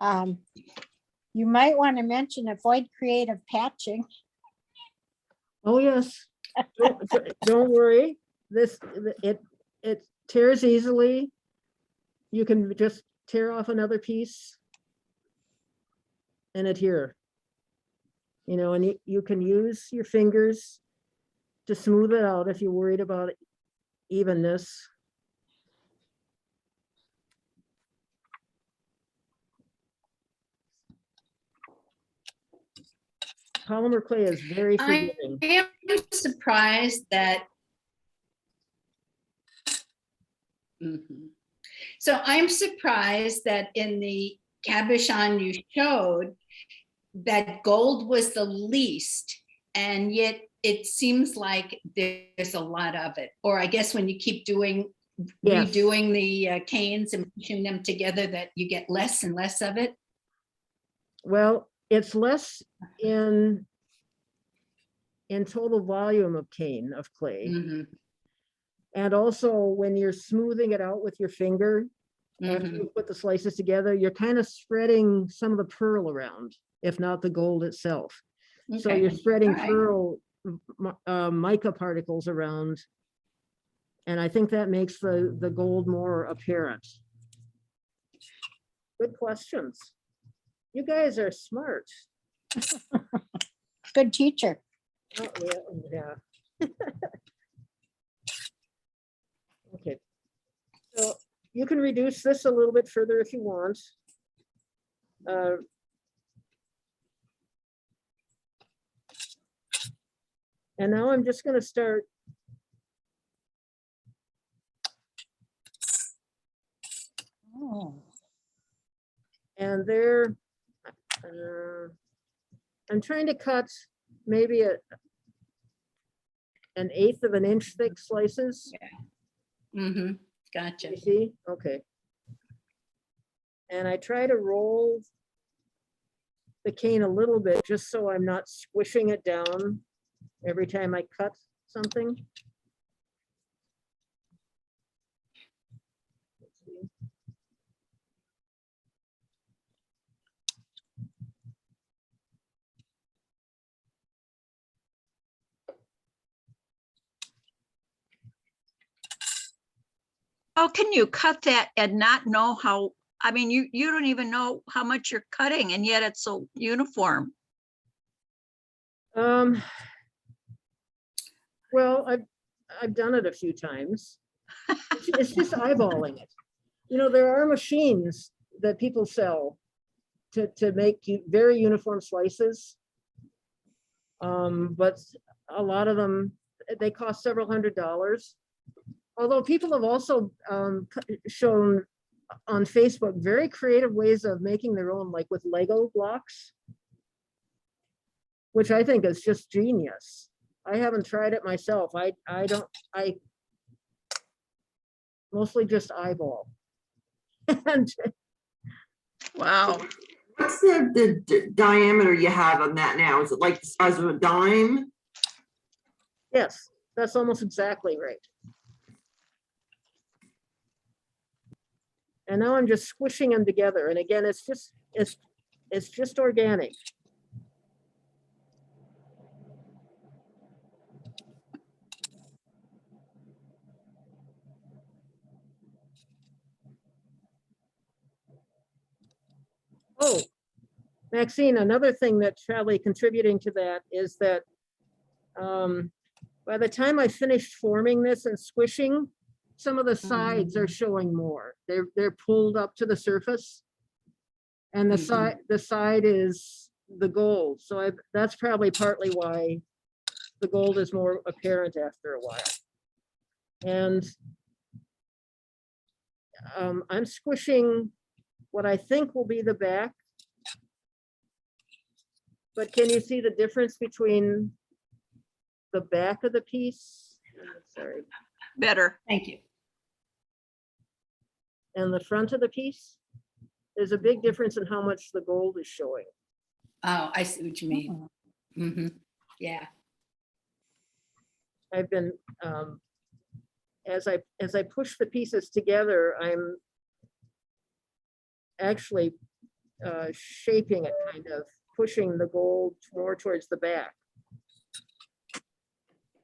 You might want to mention avoid creative patching. Oh, yes. Don't worry. It tears easily. You can just tear off another piece and adhere. You know, and you can use your fingers to smooth it out if you're worried about evenness. Polymer clay is very I forgiving. am surprised that. So I'm surprised that in the cabochon you showed, that gold was the least, and yet it seems like there's a lot of it. Or I guess when you keep doing, Yes. redoing the canes and pushing them together, that you get less and less of it. Well, it's less in total volume of cane, of clay. And also when you're smoothing it out with your finger, after you put the slices together, you're kind of spreading some of the pearl around, if not the gold itself. So Okay. you're spreading All right. pearl mica particles around. And I think that makes the gold more apparent. Good questions. You guys are smart. Good teacher. Oh, yeah. Okay. So you can reduce this a little bit further if you want. And now I'm just going to start. Oh. And there, I'm trying to cut maybe an 1/8 of an inch thick slices. Gotcha. You see? Okay. And I try to roll the cane a little bit just so I'm not squishing it down every time I cut something. Let's see. How can you cut that and not know how, I mean, you don't even know how much you're cutting and yet it's so uniform. Well, I've done it a few times. It's just eyeballing it. You know, there are machines that people sell to make very uniform slices. But a lot of them, they cost several $100s. Although people have also shown on Facebook very creative ways of making their own, like with Lego blocks, which I think is just genius. I haven't tried it myself. I mostly just eyeball. And Wow. What's the diameter you have on that now? Is it like the size of a dime? yes, that's almost exactly right. And now I'm just squishing them together. And again, it's just organic. Oh, Maxine, another thing that's probably contributing to that is that by the time I finished forming this and squishing, some of the sides are showing more. They're pulled up to the surface. And the side is the gold. So that's probably partly why the gold is more apparent after a while. And I'm squishing what I think will be the back. But can you see the difference between the back of the piece? Sorry. Better. Thank you. And the front of the piece? There's a big difference in how much the gold is showing. Oh, I see what you mean. Yeah. I've been, as I push the pieces together, I'm actually shaping it, kind of pushing the gold more towards the back.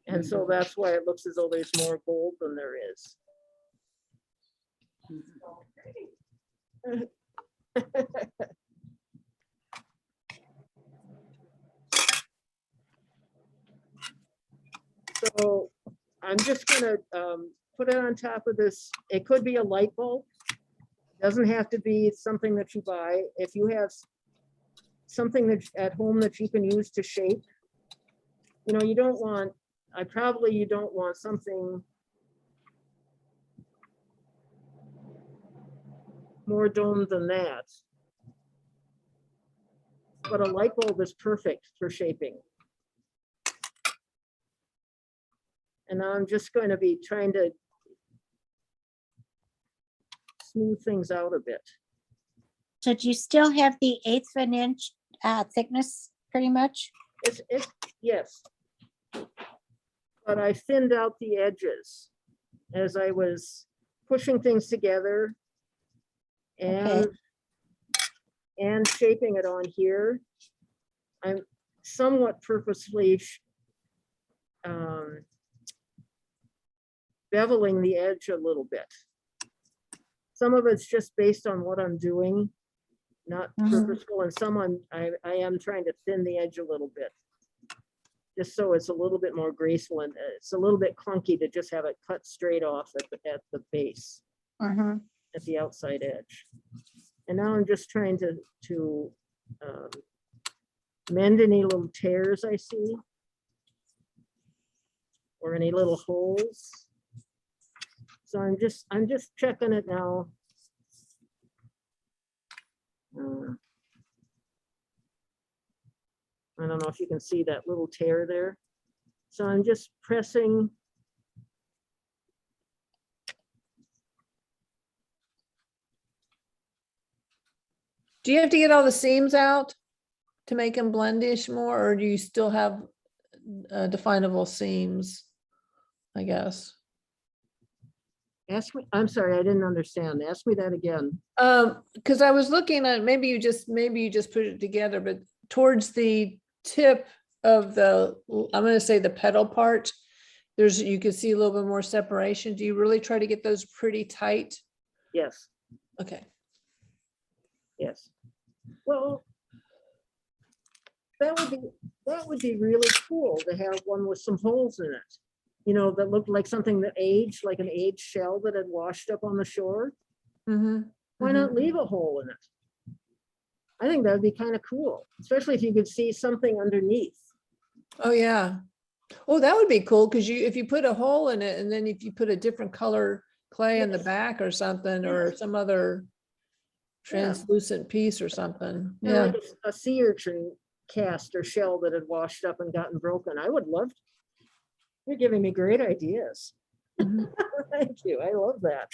And so that's why it looks as though there's more gold than there is. So I'm just gonna put it on top of this. It could be a light bulb. Doesn't have to be something that you buy. If you have something that at home that you can use to shape, you know, you don't want, you don't want something more domed than that. But a light bulb is perfect for shaping. And now I'm just going to be trying to smooth things out a bit. So do you still have the 1/8 of an inch thickness pretty much? It's yes. But I thinned out the edges as I was pushing things together and shaping it on here. I'm somewhat purposely beveling the edge a little bit. Some of it's just based on what I'm doing, not purposeful, and some I am trying to thin the edge a little bit, just so it's a little bit more graceful, and it's a little bit clunky to just have it cut straight off at the base, at the outside edge. And now I'm just trying to mend any little tears I see, or any little holes. So I'm just checking it now. I don't know if you can see that little tear there. So I'm just pressing. Do you have to get all the seams out to make them blendish more, or do you still have definable seams, I guess? Ask me, I'm sorry, I didn't understand. Ask me that again. Because I was looking at, maybe you just put it together, but towards the tip of the, I'm going to say the pedal part, you can see a little bit more separation. Do you really try to get those pretty tight? Yes, Okay. yes. Well, that would be really cool to have one with some holes in it. You know, that looked like something that aged, like an aged shell that had washed up on the shore. Why not leave a hole in it? I think that would be kind of cool, especially if you could see something underneath. Oh, yeah. Oh, that would be cool, because if you put a hole in it, and then if you put a different color clay in the Yes. back or something, or some other Yeah. translucent piece or something. Yeah, Yeah. like a sea urchin cast or shell that had washed up and gotten broken. I would love. You're giving me great ideas. Mhm. Thank you. I love that.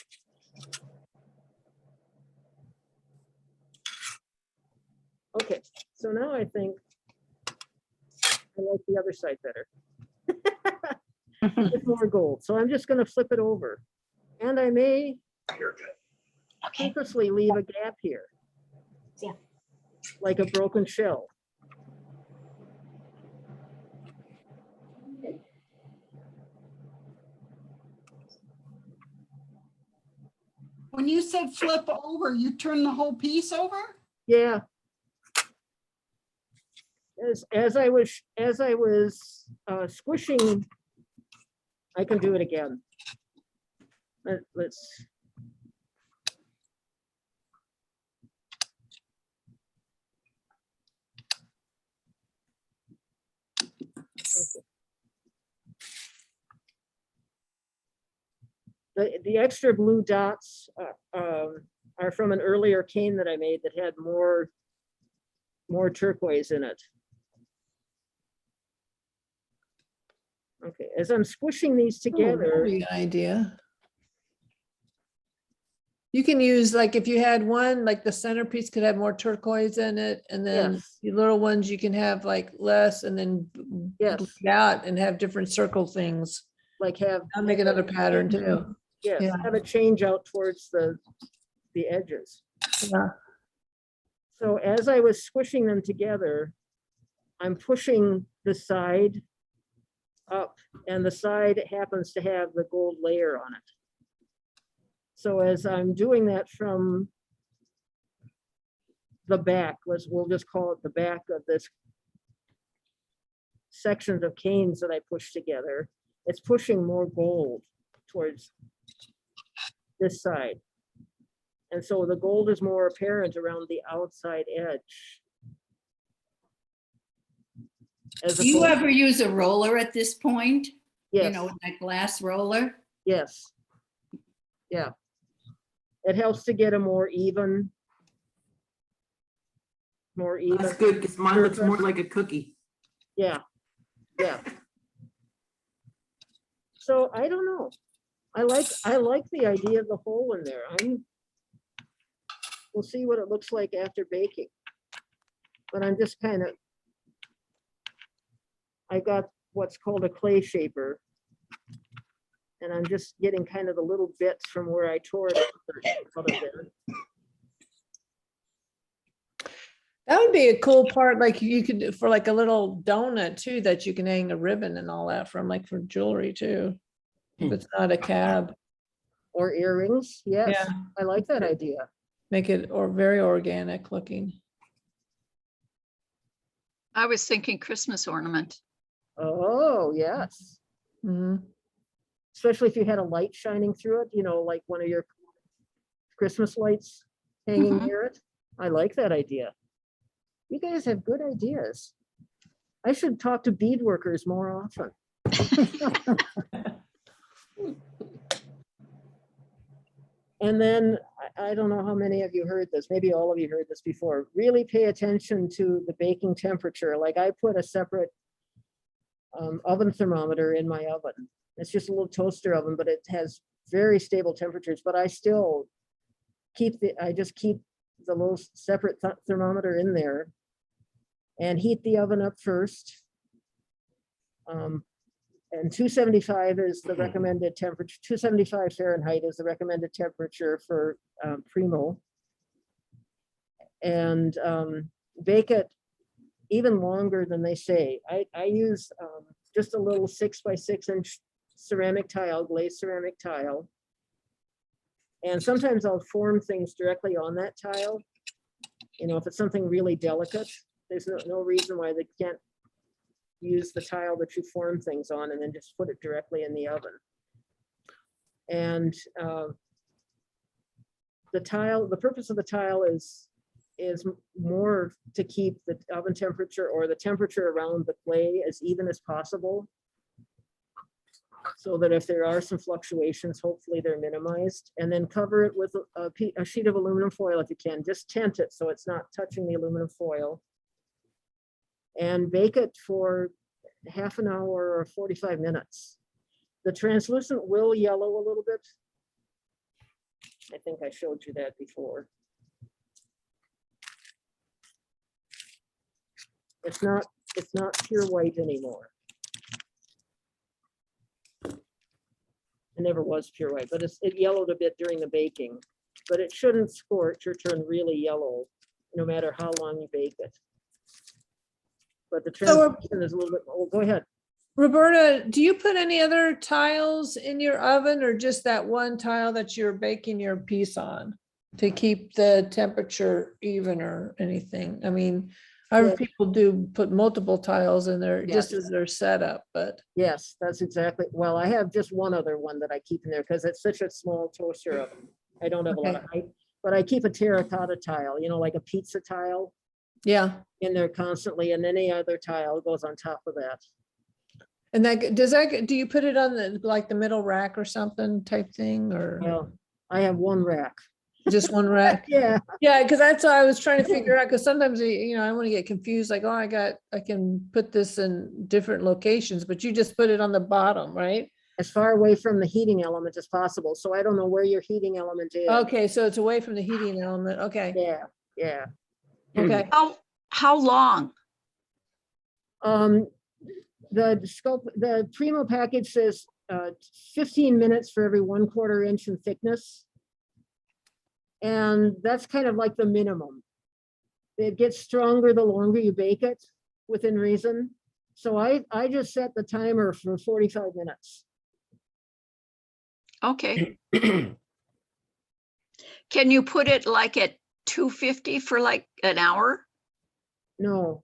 Okay, so now I think I like the other side better. With more gold. So I'm just gonna flip it over. And I may Okay. purposely leave a gap here. Yeah. Like a broken shell. When you said flip over, you turn the whole piece over? Yeah. As I was squishing, I can do it again. Let's. The extra blue dots are from an earlier cane that I made that had more turquoise in it. Okay, as I'm squishing these Oh, that'd together, be an idea. You can use, like, if you had one, like the centerpiece could have more turquoise in it, and then Yes. the little ones you can have like less, and then Yes. bleed out and have different circle things. like have. I'll make another pattern too. Yes, yeah. have it change out towards the edges. Yeah. So as I was squishing them together, I'm pushing the side up, and the side happens to have the gold layer on it. So as I'm doing that from the back, we'll just call it the back of this sections of canes that I pushed together, it's pushing more gold towards this side. And so the gold is more apparent around the outside edge. Do you ever use a roller at this point? Yes. You know, that glass roller? Yes. Yeah. It helps to get a more even. That's good, because mine looks more surface. like a cookie. Yeah. Yeah. So I don't know. I like the idea of the hole in there. We'll see what it looks like after baking. But I'm just kind of, I got what's called a clay shaper. And I'm just getting kind of the little bits from where I tore it out of there. That would be a cool part, like you could do for like a little donut too, that you can hang a ribbon and all that from, like for jewelry too. If it's not a cab. Or earrings, yes, Yeah. I like that idea. Make it or very organic looking. I was thinking Christmas ornament. Oh, yes. Mhm. Especially if you had a light shining through it, you know, like one of your Christmas lights hanging Mhm. near it. I like that idea. You guys have good ideas. I should talk to bead workers more often. And then, I don't know how many of you heard this, maybe all of you heard this before, really pay attention to the baking temperature. Like I put a separate oven thermometer in my oven. It's just a little toaster oven, but it has very stable temperatures, but I still I just keep the little separate thermometer in there and heat the oven up first. And 275 is the recommended temperature. 275 Fahrenheit is the recommended temperature for Primo. And bake it even longer than they say. I use just a little 6 by 6 inch ceramic tile, glazed ceramic tile. And sometimes I'll form things directly on that tile. You know, if it's something really delicate, there's no reason why they can't use the tile that you form things on and then just put it directly in the oven. And the purpose of the tile is more to keep the oven temperature or the temperature around the clay as even as possible. so that if there are some fluctuations, hopefully they're minimized, and then cover it with a sheet of aluminum foil if you can. Just tent it so it's not touching the aluminum foil. And bake it for half an hour or 45 minutes. The translucent will yellow a little bit. I think I showed you that before. It's not pure white anymore. It never was pure white, but it yellowed a bit during the baking. But it shouldn't scorch or turn really yellow, no matter how long you bake it. But the translucent is a little bit, oh, go ahead. Roberta, do you put any other tiles in your oven or just that one tile that you're baking your piece on to keep the temperature even or anything? I mean, other Yeah. people do put multiple tiles in there just Yes. as their setup, but Yes, that's exactly. Well, I have just one other one that I keep in there because it's such a small toaster oven. I don't have a lot of height, but I keep a terracotta tile, you know, like a pizza tile yeah. in there constantly, and any other tile goes on top of that. And do you put it on the, like the middle rack or something type thing or Well, I have one rack. just one rack? Yeah, Yeah, because that's what I was trying to figure out, because sometimes, I want to get confused, like, oh, I can put this in different locations, but you just put it on the bottom, right? as far away from the heating element as possible. So I don't know where your heating element is. Okay, so it's away from the heating element, okay, Yeah, yeah. okay. How long? The Primo package says 15 minutes for every 1/4 inch in thickness. And that's kind of like the minimum. It gets stronger the longer you bake it, within reason. So I just set the timer for 45 minutes. Okay. Can you put it like at 250 for like an hour? No,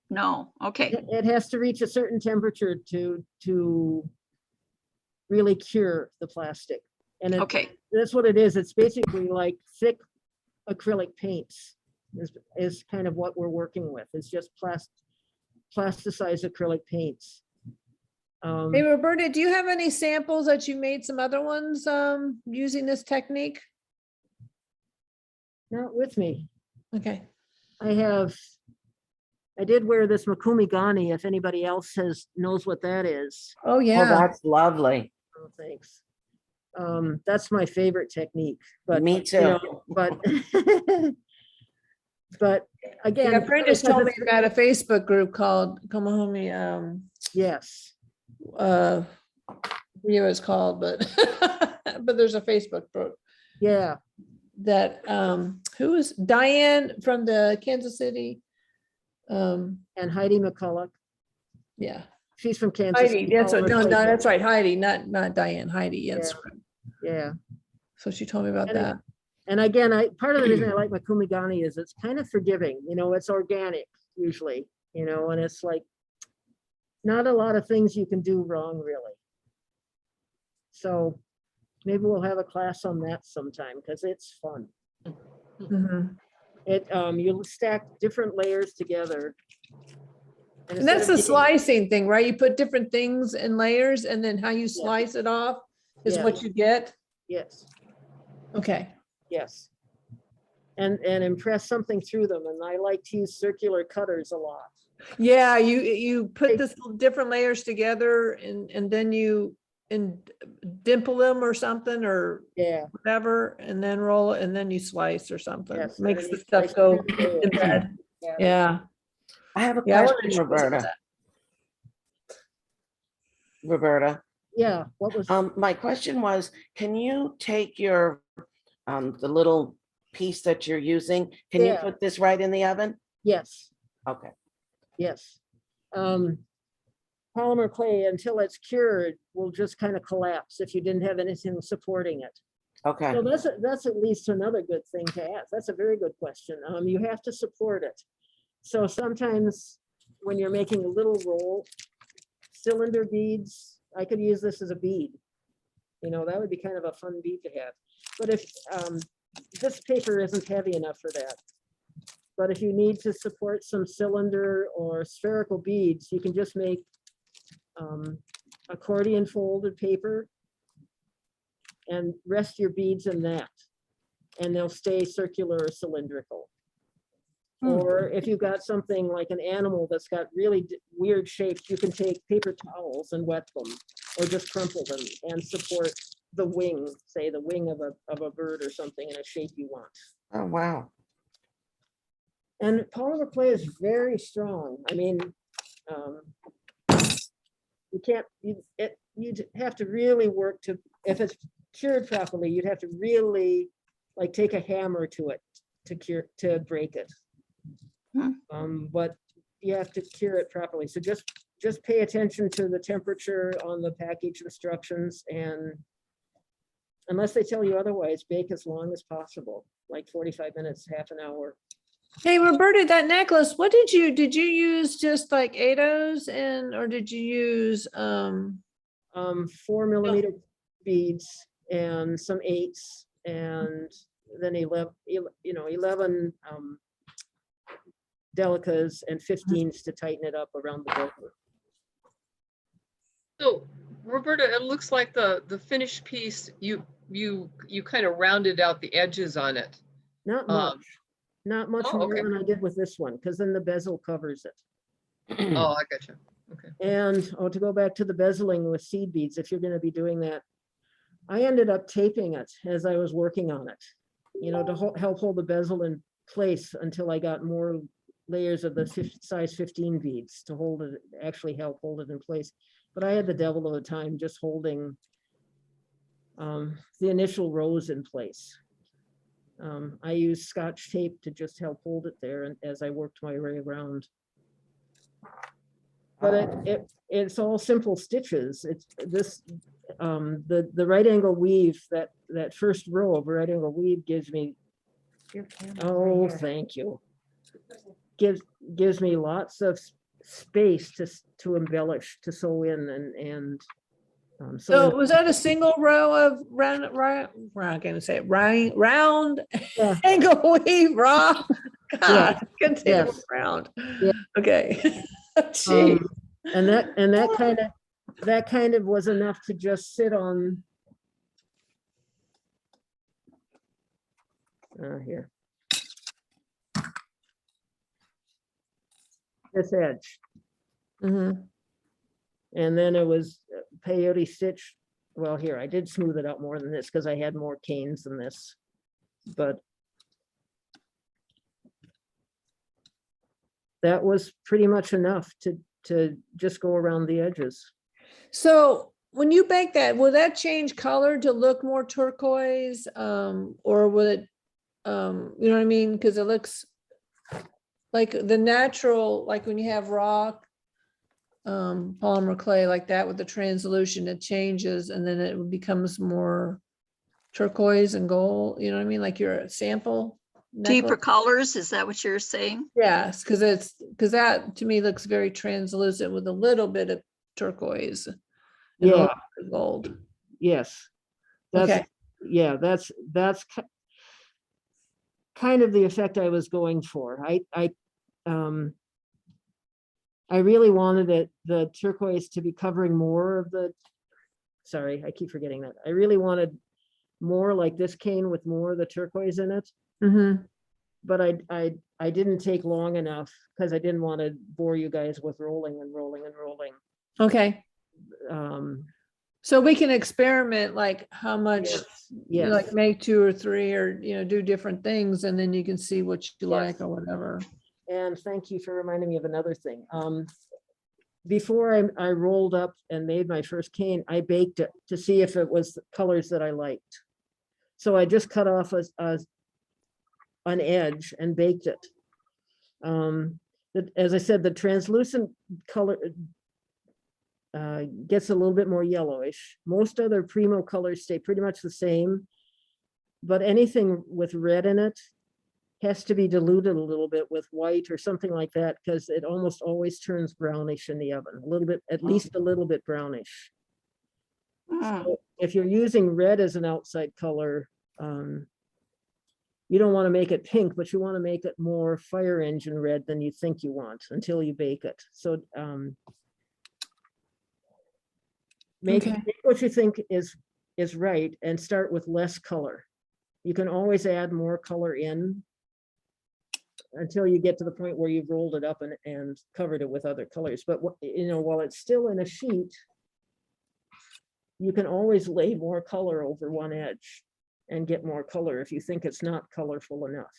No, okay. it has to reach a certain temperature to really cure the plastic. And Okay, that's what it is. It's basically like thick acrylic paints is kind of what we're working with. It's just plasticized acrylic paints. Hey, Roberta, do you have any samples that you made some other ones using this technique? Not with me. Okay, I did wear this Makumi Gani, if anybody else knows what that is. oh, Oh, yeah, that's lovely. Oh, thanks. That's my favorite technique, but Me you too. know, but but again. yeah, a friend just because told me it's- about a Facebook group called Komohami, Yes, I forget what it's called, but but there's a Facebook group yeah, that who is Diane from the Kansas City? and Heidi McCulloch, Yeah, she's from Kansas. Heidi, City, that's what, no, Polymer no, Clay. that's right, Heidi, not Diane, Heidi, yes. Yeah, So she told me about And- that. and again, part of the reason I like Makumi Gani is it's kind of forgiving, you know, it's organic usually, you know, and it's like not a lot of things you can do wrong, really. So maybe we'll have a class on that sometime because it's fun. Mhm. You'll stack different layers together. And that's the instead of slicing thing, right? You put different things in layers and then how you slice it off is Yeah. what you get. Yes, Okay. yes. And impress something through them. And I like to use circular cutters a lot. Yeah, you put Hey. this different layers together and then you dimple them or something or Yeah, whatever, and then roll it and then you slice or something. yes. and Makes then the you stuff slice go through the in layers. bed. Yeah. Yeah. I have a Yeah, I wanna question, try some of Roberta. that. Roberta, Yeah, what was, my question was, can you take your, the little piece that you're using, can you Yeah. put this right in the oven? yes, Okay, yes. Polymer clay, until it's cured, will just kind of collapse if you didn't have anything supporting it. okay, So that's at least another good thing to ask. That's a very good question. You have to support it. So sometimes when you're making a little roll, cylinder beads, I could use this as a bead. You know, that would be kind of a fun bead to have. But if this paper isn't heavy enough for that. But if you need to support some cylinder or spherical beads, you can just make accordion folded paper and rest your beads in that, and they'll stay circular or cylindrical. Or if you've got something like an animal that's got really weird shapes, you can take paper towels and wet them, or just crumple them and support the wing, say the wing of a bird or something in a shape you want. Oh, wow. And polymer clay is very strong. I mean, you can't, you'd have to really work to, if it's cured properly, you'd have to really like take a hammer to it to break it. But you have to cure it properly. So just pay attention to the temperature on the package instructions, and unless they tell you otherwise, bake as long as possible, like 45 minutes, half an hour. Hey, Roberta, that necklace, what did you use just like 8-ohs or did you use 4mm beads and some 8s, and then 11 delicas and 15s to tighten it up around the border. So Roberta, it looks like the finished piece, you kind of rounded out the edges on it. Not much. Not much Oh, more okay. than I did with this one, because then the bezel covers it. Oh, I gotcha. Okay. And to go back to the bezeling with seed beads, if you're going to be doing that, I ended up taping it as I was working on it, to help hold the bezel in place until I got more layers of the size 15 beads to hold it, actually help hold it in place. But I had the devil of a time just holding the initial rows in place. I used Scotch tape to just help hold it there, and as I worked my way around. But it's all simple stitches. It's this the right angle weave, that first row of right angle weave gives me, oh, thank you, gives me lots of space to embellish, to sew in, and so was that a single row of round, I'm gonna say it, round Yeah. angle weave raw? God, Yes. yes. Round. Yeah. Okay. Gee. And that kind of was enough to just sit on here, this edge. Mhm. And then it was peyote stitch. Well, here, I did smooth it out more than this because I had more canes than this, but that was pretty much enough to just go around the edges. So when you bake that, will that change color to look more turquoise? Or will it, you know what I mean? Because it looks like the natural, like when you have raw polymer clay like that with the translution, it changes and then it becomes more turquoise and gold, you know what I mean? Like your sample Deeper necklace. colors, is that what you're saying? Yes, because that to me looks very translucent with a little bit of turquoise. And a Yeah. little bit of gold. Yes. Okay. Yeah, that's kind of the effect I was going for. I really wanted the turquoise to be covering more of the, sorry, I keep forgetting that. I really wanted more like this cane with more of the turquoise in it. Mm-hmm. But I didn't take long enough because I didn't want to bore you guys with rolling and rolling and rolling. Okay. So we can experiment like how much, Yes. like make 2 or 3 or, do different things and then you can see what you like or whatever. And thank you for reminding me of another thing. Before I rolled up and made my first cane, I baked it to see if it was colors that I liked. So I just cut off an edge and baked it. As I said, the translucent color gets a little bit more yellowish. Most other Primo colors stay pretty much the same, but anything with red in it has to be diluted a little bit with white or something like that, because it almost always turns brownish in the oven, a little bit, at least a little bit brownish. So if you're using red as an outside color, you don't want to make it pink, but you want to make it more fire engine red than you think you want until you bake it. So Make Okay. make what you think is right and start with less color. You can always add more color in until you get to the point where you've rolled it up and covered it with other colors. But while it's still in a sheet, you can always lay more color over one edge and get more color if you think it's not colorful enough.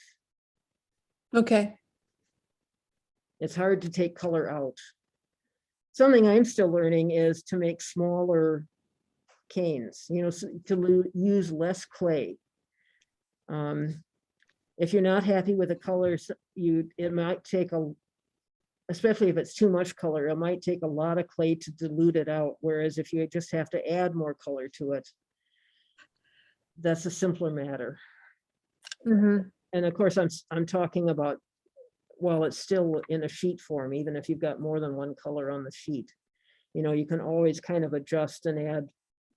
Okay. It's hard to take color out. Something I'm still learning is to make smaller canes, to use less clay. If you're not happy with the colors, it might take especially if it's too much color, it might take a lot of clay to dilute it out. Whereas if you just have to add more color to it, that's a simpler matter. Mhm. And of course, I'm talking about while it's still in a sheet form, even if you've got more than one color on the sheet. You can always kind of adjust and add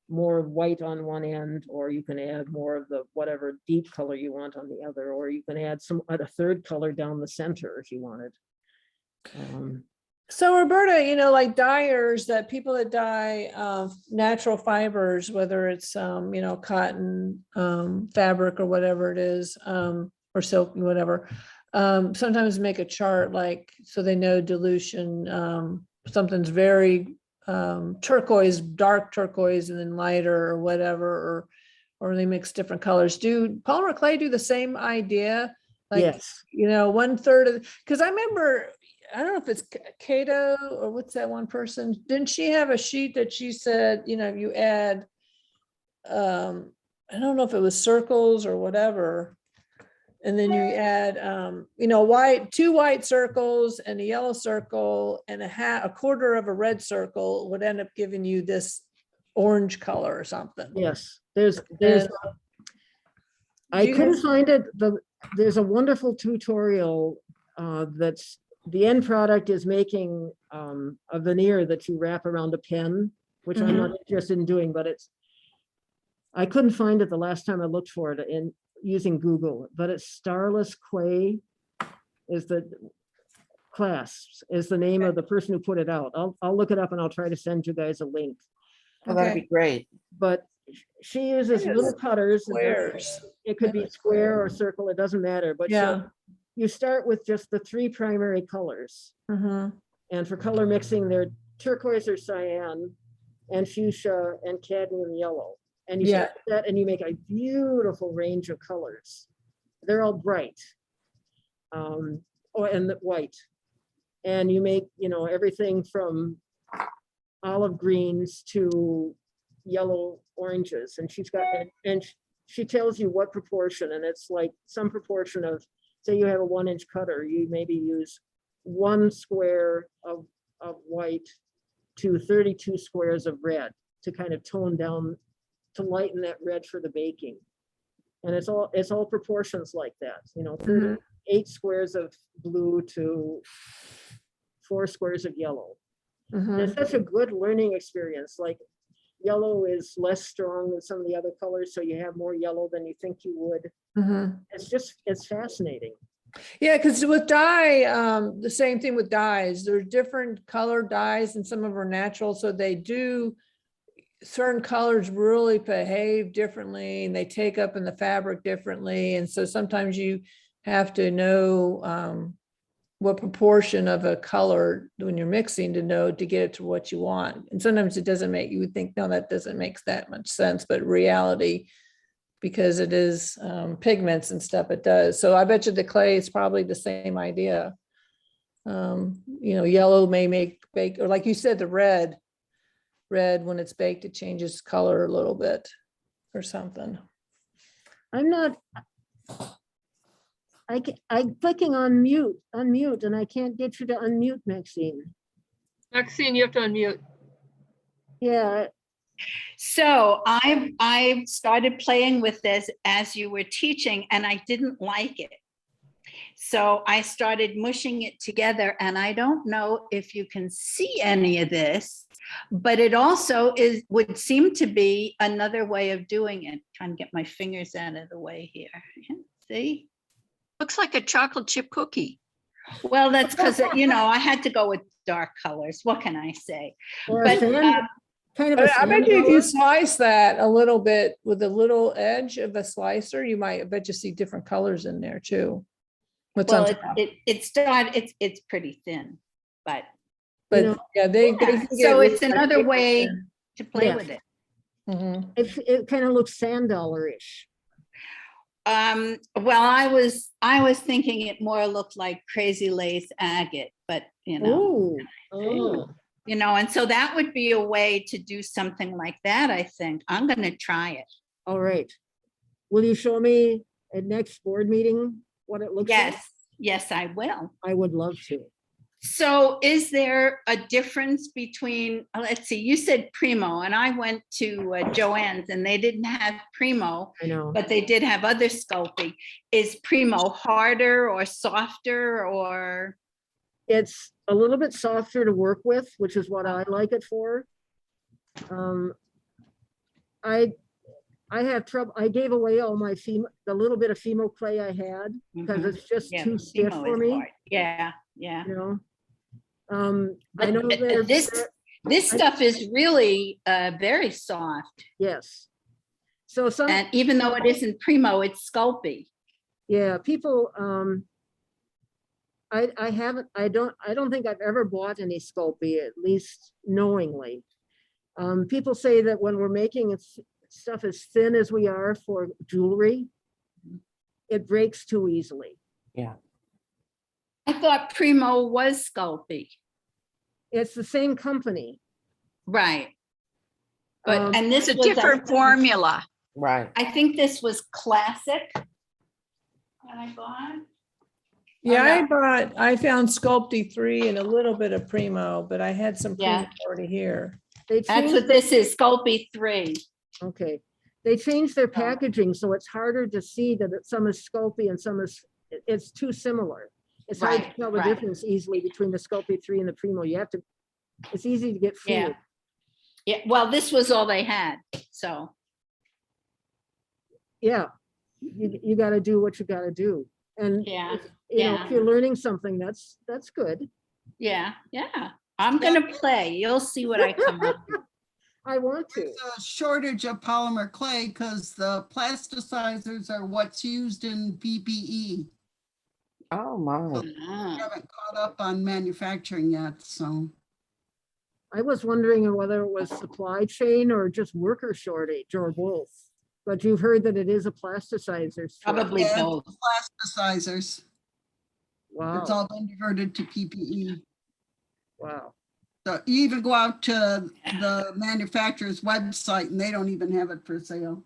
more white on one end, or you can add more of the whatever deep color you want on the other, or you can add a third color down the center if you wanted. So Roberta, like dyers, that people that dye natural fibers, whether it's cotton, fabric, or whatever it is, or silk, whatever, sometimes make a chart so they know dilution. Something's very turquoise, dark turquoise, and then lighter or whatever, or they mix different colors. Do polymer clay do the same idea? Yes. 1/3 of, because I remember, I don't know if it's Cato or what's that one person? Didn't she have a sheet that she said, you add, I don't know if it was circles or whatever. And then you add, two white circles and a yellow circle and a quarter of a red circle would end up giving you this orange color or something. Yes, there's And I you couldn't guys- find it. There's a wonderful tutorial that's the end product is making a veneer that you wrap around a pen, which I'm not interested in doing, but I couldn't find it the last time I looked for it in using Google, but it's Starless Clay is the name of the person who put it out. I'll look it up and I'll try to send you guys a link. Well, that'd be Okay. great. But she uses It is little cutters. squares. It could be square or circle, it doesn't matter, but Yeah. you start with just the 3 primary colors. Mhm. And for color mixing, they're turquoise or cyan and fuchsia and cadmium yellow. And you start with that and you make a beautiful range of colors. They're all bright. And the white. And you make, everything from olive greens to yellow oranges. And she's got, and she tells you what proportion, and it's like some proportion of, say you have a 1-inch cutter, you maybe use 1 square of white to 32 squares of red to kind of tone down, to lighten that red for the baking. And it's all proportions like that, 8 squares of blue to 4 squares of yellow. And it's such a good learning experience. Like yellow is less strong than some of the other colors, so you have more yellow than you think you would. It's fascinating. Yeah, because with dye, the same thing with dyes. There's different color dyes and some of them are natural. So they do, certain colors really behave differently and they take up in the fabric differently. And so sometimes you have to know what proportion of a color when you're mixing to get it to what you want. And sometimes it doesn't make, you would think, no, that doesn't make that much sense, but reality, because it is pigments and stuff, it does. So I bet you the clay is probably the same idea. Yellow may make bake, or like you said, the red, when it's baked, it changes color a little bit or something. I'm clicking on unmute, and I can't get you to unmute, Maxine. Maxine, you have to unmute. Yeah, So I started playing with this as you were teaching and I didn't like it. So I started mushing it together, and I don't know if you can see any of this, but it also would seem to be another way of doing it. Trying to get my fingers out of the way here. See? Looks like a chocolate chip cookie. Well, that's because, I had to go with dark colors. What can I say? or But, kind of But a I bet sand you if you dollar. slice that a little bit with a little edge of a slicer, you might, I bet you see different colors in there too. What's on Well, top. it's pretty thin, but But know, yeah, they yeah, can get so really it's another like way to play Yeah. with it. Mhm. it kind of looks sand dollar-ish. Well, I was thinking it more looked like crazy lace agate, but Oh, Oh, and so that would be a way to do something like that, I think. I'm gonna try it. all right. Will you show me at next board meeting what it looks like? Yes, I will. I would love to. So is there a difference between, let's see, you said Primo, and I went to Joann's and they didn't have Primo, I know. but they did have other Sculpey. Is Primo harder or softer or? It's a little bit softer to work with, which is what I like it for. I have trouble. I gave away all my the little bit of Fimo clay I had because Mhm. it's just Yeah, too stiff Primo for is me. hard. Yeah. You know. I But know this stuff is really very soft. yes. So some, And even though it isn't Primo, it's Sculpey. yeah, people, I don't think I've ever bought any Sculpey, at least knowingly. People say that when we're making stuff as thin as we are for jewelry, it breaks too easily. Yeah. I thought Primo was Sculpey. It's the same company. Right. But, and this It's a was, different formula. Right. I think this was classic. That I bought. Yeah, no. I found Sculpey 3 and a little bit of Primo, but I had some Primo Yeah. already here. They That's changed what this is, Sculpey 3. Okay, they changed their packaging, so it's harder to see that some is Sculpey and some is, it's too similar. It's hard to Right, tell the right. difference easily between the Sculpey 3 and the Primo. You have to, it's easy to get Yeah. fooled. Yeah, well, this was all they had, so, Yeah, you gotta do what you gotta do. And, yeah, you know, if yeah. you're learning something, that's good. yeah. I'm gonna play. You'll see what I come up with. I want to. There's a shortage of polymer clay because the plasticizers are what's used in PPE. Oh, my. We Ah. haven't caught up on manufacturing yet, so. I was wondering whether it was supply chain or just worker shortage or both. But you've heard that it is a plasticizer. shortage. Probably Yeah, both. Plasticizers, it's Wow, all been diverted to PPE. wow. So you even go out to the manufacturer's website and they don't even have it for sale.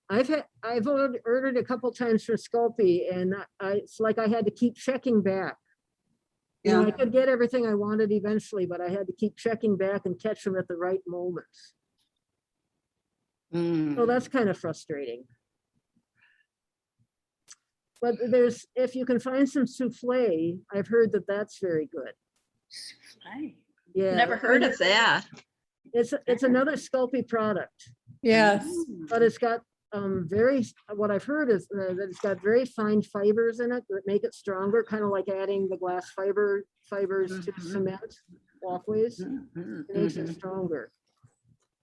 I've ordered a couple times for Sculpey and it's like I had to keep checking back. You know, Yeah. I could get everything I wanted eventually, but I had to keep checking back and catch them at the right moments. Mm. So that's kind of frustrating. But if you can find some souffle, I've heard that that's very good. Souffle. Yeah. Never heard of that. It's another Sculpey product, Yes. Mm. but it's got what I've heard is that it's got very fine fibers in it that make it stronger, kind of like adding the glass fibers to Mhm. cement walkways. Mhm, It makes it mhm. stronger.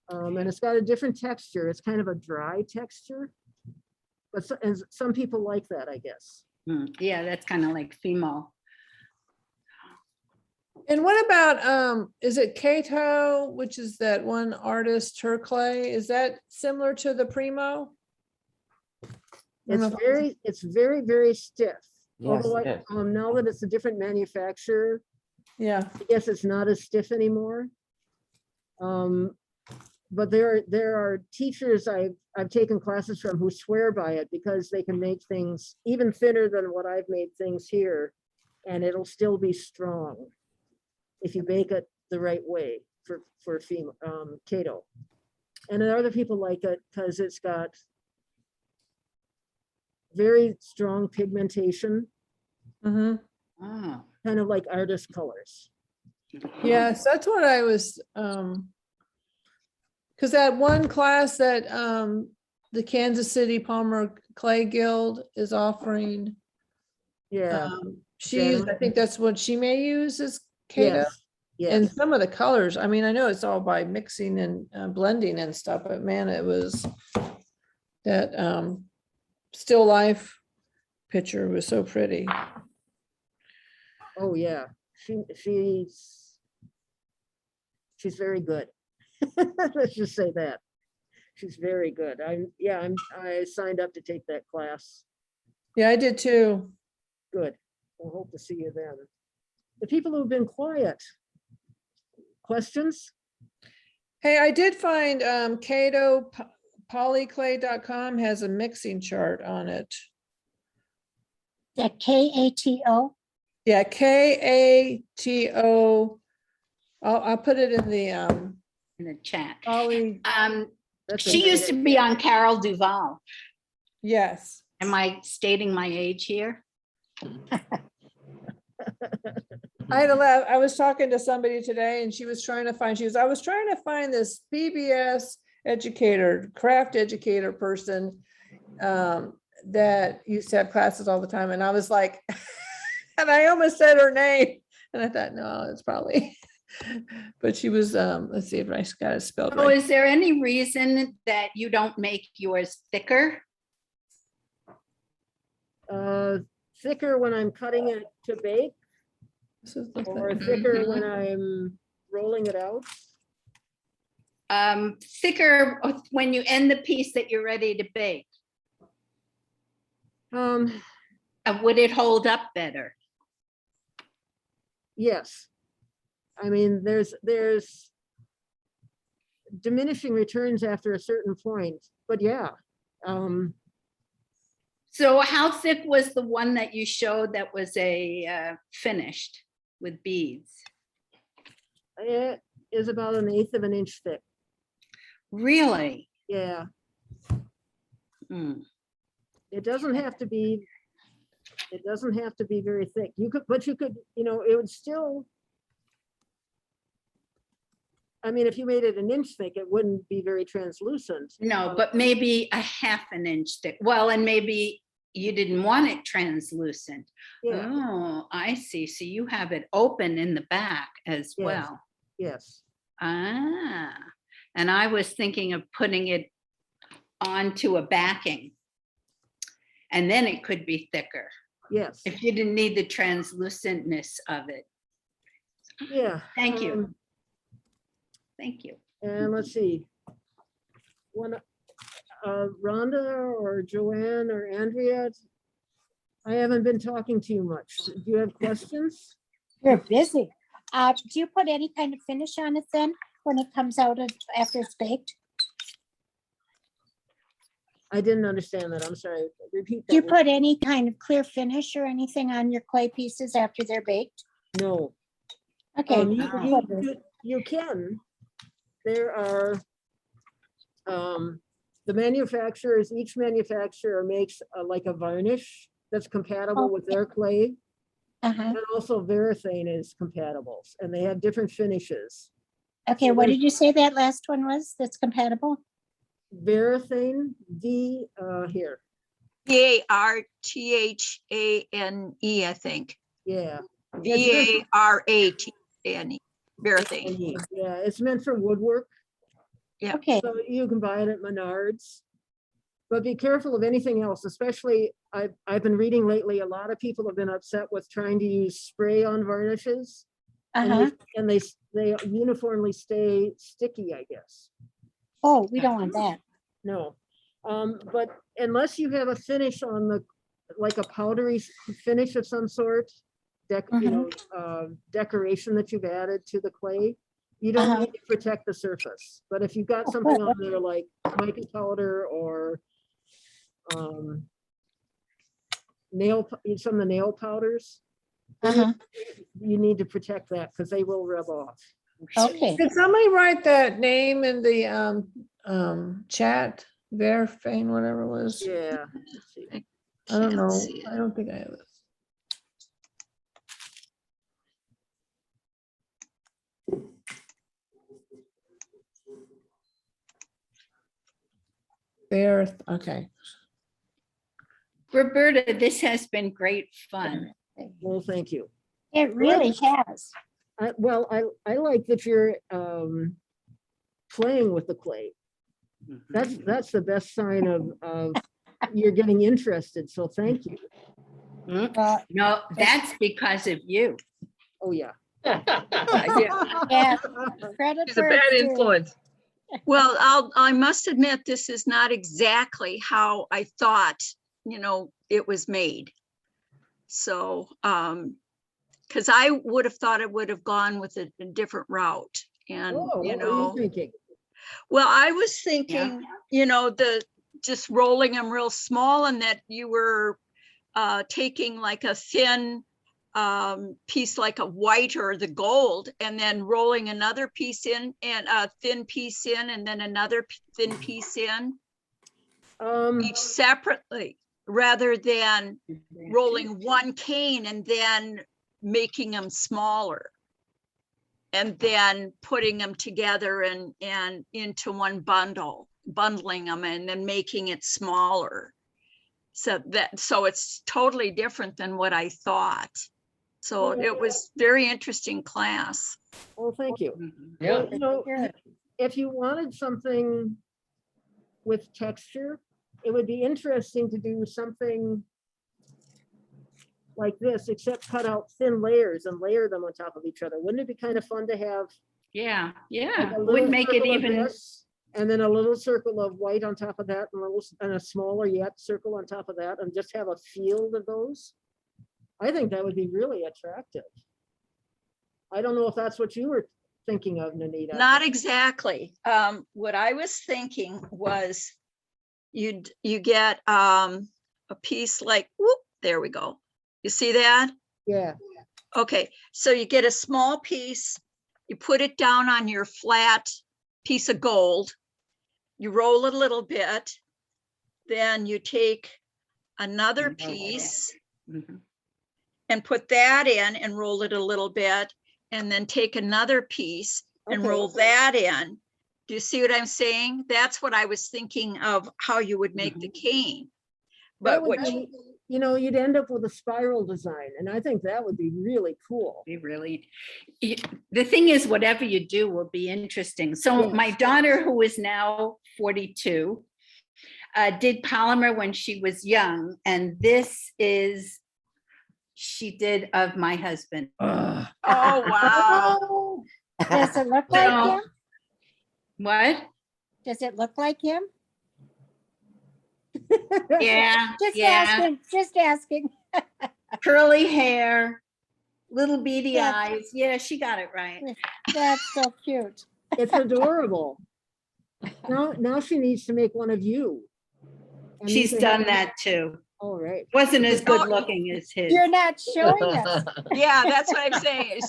And it's got a different texture. It's kind of a dry texture. But and some people like that, I guess. Yeah, that's kind of like Fimo. And what about, is it Kato, which is that one artist, her clay? Is that similar to the Primo? I don't know if- It's very, very stiff. Yes, Although it is. now that it's a different manufacturer, Yeah, I guess it's not as stiff anymore. But there are teachers I've taken classes from who swear by it because they can make things even thinner than what I've made things here, and it'll still be strong if you bake it the right way for Kato. And then other people like it because it's got very strong pigmentation, mhm. Oh. kind of like artist colors. Yes, that's what I was, because that one class that the Kansas City Palmer Clay Guild is offering, Yeah, she's, I think that's what she may use is Kato. yes, And Yes, some of the colors, I mean, I know it's all by mixing and blending and stuff, but man, it was that still life picture was so pretty. oh, yeah, she's very good. Let's just say that. She's very good. I signed up to take that class. Yeah, I did too. Good. We'll hope to see you then. The people who've been quiet. Questions? Hey, I did find Cato polyclay.com has a mixing chart on it. That KATO. Yeah, KATO. I'll put it in the In the chat. poly, That's a She used to great be idea. on Carol Duval. yes. Am I stating my age here? I had a laugh. I was talking to somebody today and she was trying to find, I was trying to find this PBS educator, craft educator person that used to have classes all the time. And I was like, and I almost said her name. And I thought, no, it's probably, but she was, let's see if I got it spelled Oh, right. is there any reason that you don't make yours thicker? Thicker when I'm cutting it to bake, This is the or thing. thicker when I'm rolling it out. Thicker when you end the piece that you're ready to bake. Would it hold up better? Yes. I mean, there's diminishing returns after a certain point, but yeah. So how thick was the one that you showed that was a finished with beads? It is about 1/8 of an inch thick. Really? Yeah, Hmm. it doesn't have to be very thick. You could, but you could, it would still. I mean, if you made it 1 inch thick, it wouldn't be very translucent. No, but maybe a 1/2 inch thick. Well, and maybe you didn't want it translucent. Yeah, Oh, I see. So you have it open in the back as Yes. well. yes. Ah, and I was thinking of putting it onto a backing. And then it could be thicker Yes, if you didn't need the translucentness of it. yeah. Thank you. Thank you. And let's see. Rhonda or Joanne or Andrea, I haven't been talking to you much. Do you have questions? You're busy. Do you put any kind of finish on it then when it comes out of after it's baked? I didn't understand that. I'm sorry. Repeat Do you that. put any kind of clear finish or anything on your clay pieces after they're baked? No. Okay. You can. There are, the manufacturers, each manufacturer makes like a varnish that's compatible with their clay. Uh-huh. And also Varathane is compatible, and they have different finishes. Okay, So what there's- did you say that last one was that's compatible? Varathane, here, VARTHANE, I think. yeah. VARATHANE, Varathane. Yeah, it's meant for woodwork, Yeah. Okay, so you can buy it at Menards. But be careful of anything else, especially I've been reading lately, a lot of people have been upset with trying to use spray on varnishes. uh-huh. And they uniformly stay sticky, I guess. Oh, we don't want that. No, but unless you have a finish on like a powdery finish of some sort, decoration that you've added to the clay, you don't need to protect the surface. But if you've got something on there like mica powder or some of the nail powders, Uh-huh. you need to protect that because they will rub off. Okay. Did somebody write that name in the chat? Verfane, whatever it was. Yeah. Let's see. I don't Can't know. see it. I don't think I have it. There, okay. Roberta, this has been great fun. Well, thank you. It really has. I like that you're playing with the clay. That's the best sign of you're getting interested, so thank you. No, that's because of you. Oh, yeah. Yeah, credit She's a where bad it's due. influence. Well, I must admit, this is not exactly how I thought, it was made. So, because I would have thought it would have gone with a different route. And, Oh, what were you thinking? well, I was thinking, just rolling them real small, and that you were taking like a thin piece like a white or the gold, and then rolling another piece in, and a thin piece in, and then another thin piece in, each separately, rather than rolling one cane and then making them smaller, and then putting them together and into one bundling them and then making it smaller. So it's totally different than what I thought. So it was very interesting class. Well, thank you. Yeah. Well, Good. if you wanted something with texture, it would be interesting to do something like this, except cut out thin layers and layer them on top of each other. Wouldn't it be kind of fun to have Yeah, like yeah, a would little make it circle of even, this, and then a little circle of white on top of that, and a smaller yet circle on top of that, and just have a field of those? I think that would be really attractive. I don't know if that's what you were thinking of, Nanita. Not exactly. What I was thinking was you get a piece like, whoop, there we go. You see that? Yeah. Okay, so you get a small piece, you put it down on your flat piece of gold, you roll it a little bit, then you take another piece and put that in and roll it a little bit, and then take another piece and Okay. roll that in. Do you see what I'm saying? That's what I was thinking of, how you would make the cane. That But would what you, be, you'd end up with a spiral design, and I think that would be really cool. be really, the thing is, whatever you do will be interesting. So Yes. my daughter, who is now 42, did polymer when she was young, and this is, she did of my husband. oh, wow. Oh, does it look like No. him? What? Does it look like him? Yeah, Just yeah, asking, just asking. curly hair, little beady Yeah. eyes. Yeah, she got it right. That's so cute. It's adorable. Now she needs to make one of you. And you She's can done have- that too. All right. Wasn't as good looking as his. You're not showing us. Yeah, that's what I'm saying.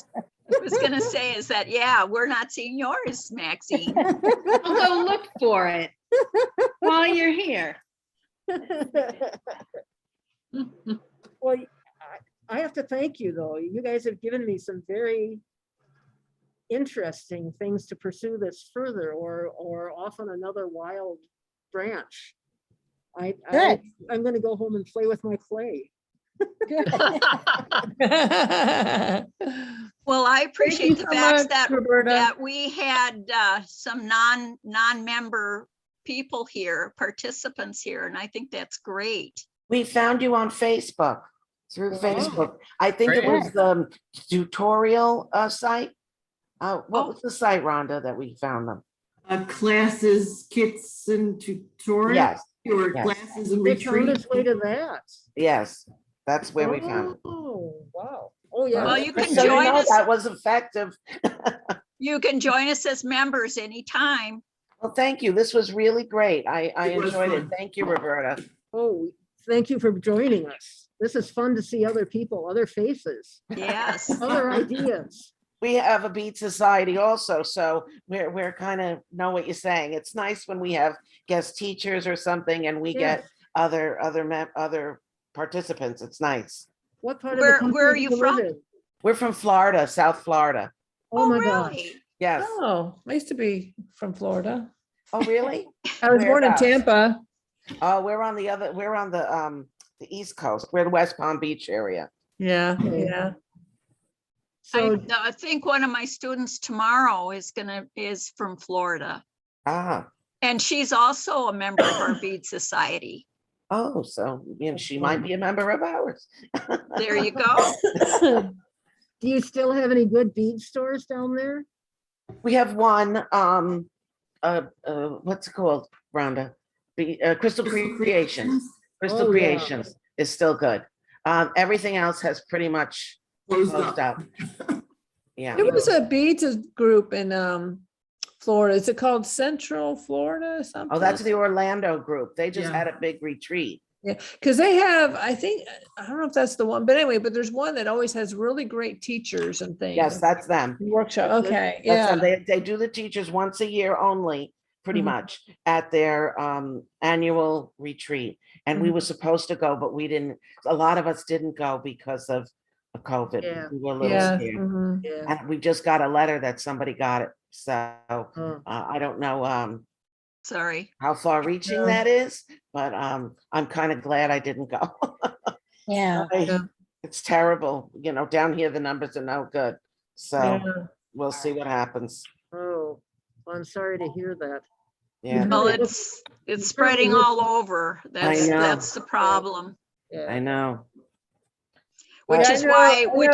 I was gonna say is that, yeah, we're not seeing yours, Maxine. I'll go look for it while you're here. Well, I have to thank you, though. You guys have given me some very interesting things to pursue this further, or off on another wild branch. Good. I'm gonna go home and play with my clay. Well, I appreciate the so fact much, that Roberta. we had some non-member people here, participants here, and I think that's great. We found you on Facebook, through Wow. Facebook. I think it Great. was the tutorial site. What Oh. was the site, Rhonda, that we found them? Classes, kits and tutorials, Yes, or yes. classes and It found retreats. its way to that. yes, that's where we found it. Oh, wow. Oh, yeah. Well, you that's can So you join know us. that was effective. You can join us as members anytime. Well, thank you. This was really great. I It was enjoyed it. fun. Thank you, Roberta. Oh, thank you for joining us. This is fun to see other people, other faces, Yes. other ideas. We have a beat society also, so we're kind of know what you're saying. It's nice when we have guest teachers or something and we Yeah. get other participants. It's nice. What part of the Where country are do you live from? in? We're from Florida, South Florida. Oh, my gosh. really? Yes. Oh, I used to be from Florida. Oh, really? I was born in Whereabouts? Tampa. Oh, we're on the East Coast. We're the West Palm Beach area. Yeah, Okay. yeah. So, I think one of my students tomorrow is from Florida. Ah, And she's also a member of our bead society. oh, so she might be a member of ours. There you go. do you still have any good bead stores down there? We have one, what's it called, Rhonda? Crystal Creations. Crystal Oh, yeah. Creations is still good. Everything else has pretty much Closed closed up. up. Yeah. There was a beads group in Florida. Is it called Central Florida or something? Oh, that's the Orlando group. They just Yeah. had a big retreat. Yeah, because they have, I think, I don't know if that's the one, but anyway, but there's one that always has really great teachers and things. Yes, that's them. Workshop, okay, That's them. yeah. They do the teachers once a year only, pretty Mhm. much, at their annual retreat. And we Mhm. were supposed to go, but we didn't, a lot of us didn't go because of COVID. Yeah. We were a little Yeah. scared. mhm. Yeah. And we just got a letter that somebody got it. So Oh, I don't know Sorry. how far reaching Yeah. that is, but I'm kind of glad I didn't go. Yeah. Yeah. It's terrible. Down here, the numbers are no good. So Yeah. we'll see what happens. oh, I'm sorry to hear that. Yeah, Well, Yeah. it's spreading all over. That's know. the problem. I Yeah. know. Which Well,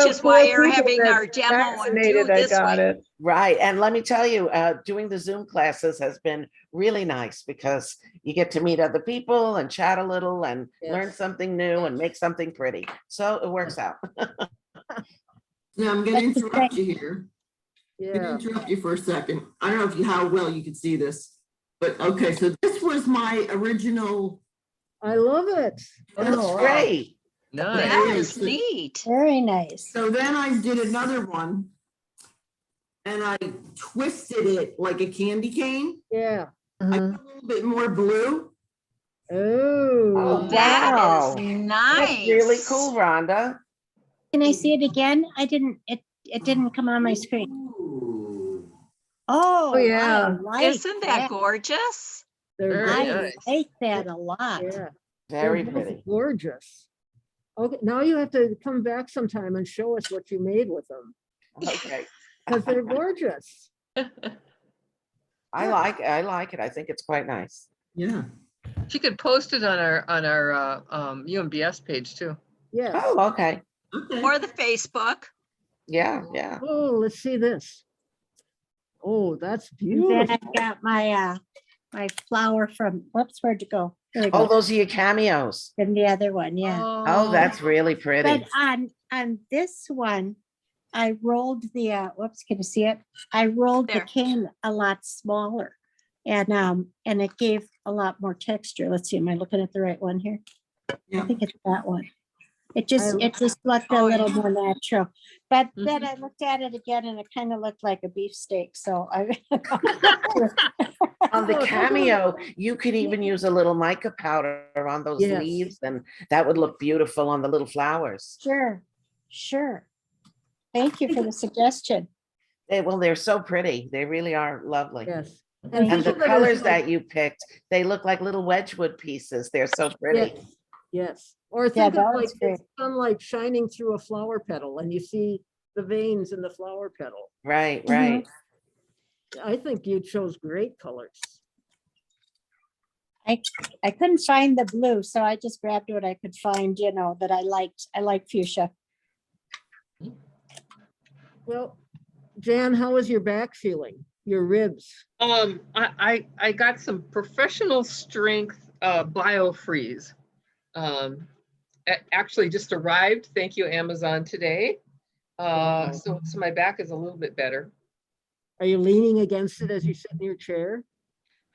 is why you're people having that our demo and do vaccinated that this got week. it. right. And let me tell you, doing the Zoom classes has been really nice because you get to meet other people and chat a little and learn Yes. something new and make something pretty. So it works out. Now, I'm gonna interrupt you here. I'm gonna Yeah. interrupt you for a second. I don't know how well you can see this, but okay, so this was my original. I love it. It looks Oh, wow. great. Nice. That is neat. Very nice. So then I did another one and I twisted it like a candy cane. Yeah. I Mhm. put a little bit more blue. Oh, Oh, That wow. is nice. That's really cool, Rhonda. Can I see it again? It didn't come on my screen. Ooh. Oh, Oh, yeah. I like Isn't that gorgeous? they're Very great. I nice. like that a lot. Yeah. Very They're both pretty. gorgeous. Okay, now you have to come back sometime and show us what you made with them, Okay. because they're gorgeous. I like it. I think it's quite nice. Yeah. She could post it on our UMBS page too. Yes. Oh, okay. Okay. Or the Facebook. Yeah, yeah. Oh, let's see this. Oh, that's And then beautiful. I've got my my flower from, whoops, where'd it go? There we Oh, go. those are your cameos. And the other one, yeah. Oh, that's really pretty. But on this one, I rolled the whoops, can you see it? I rolled the There. cane a lot smaller. And it gave a lot more texture. Let's see, am I looking at the right one here? I Yeah. think it's that one. It I- just looked a Oh, little yeah. more natural. But then I looked at it again and it kind of looked like a beefsteak, so I. On the cameo, you could even use a little mica powder on those Yes. leaves, and that would look beautiful on the little flowers. Sure, sure. Thank you for the suggestion. They're so pretty. They really are lovely. Yes. Thank And the think of it as colors like- that you picked, they look like little Wedgwood pieces. They're so pretty. Yes, yes. Or think that of like was great. the sunlight shining through a flower petal and you see the veins in the flower petal. Right, Mhm. right. I think you chose great colors. I couldn't find the blue, so I just grabbed what I could find, that I liked. I like fuchsia. Well, Jan, how is your back feeling? Your ribs? I got some professional strength BioFreeze. Actually just arrived. Thank you, Amazon, today. Wow. So my back is a little bit better. Are you leaning against it as you sit in your chair?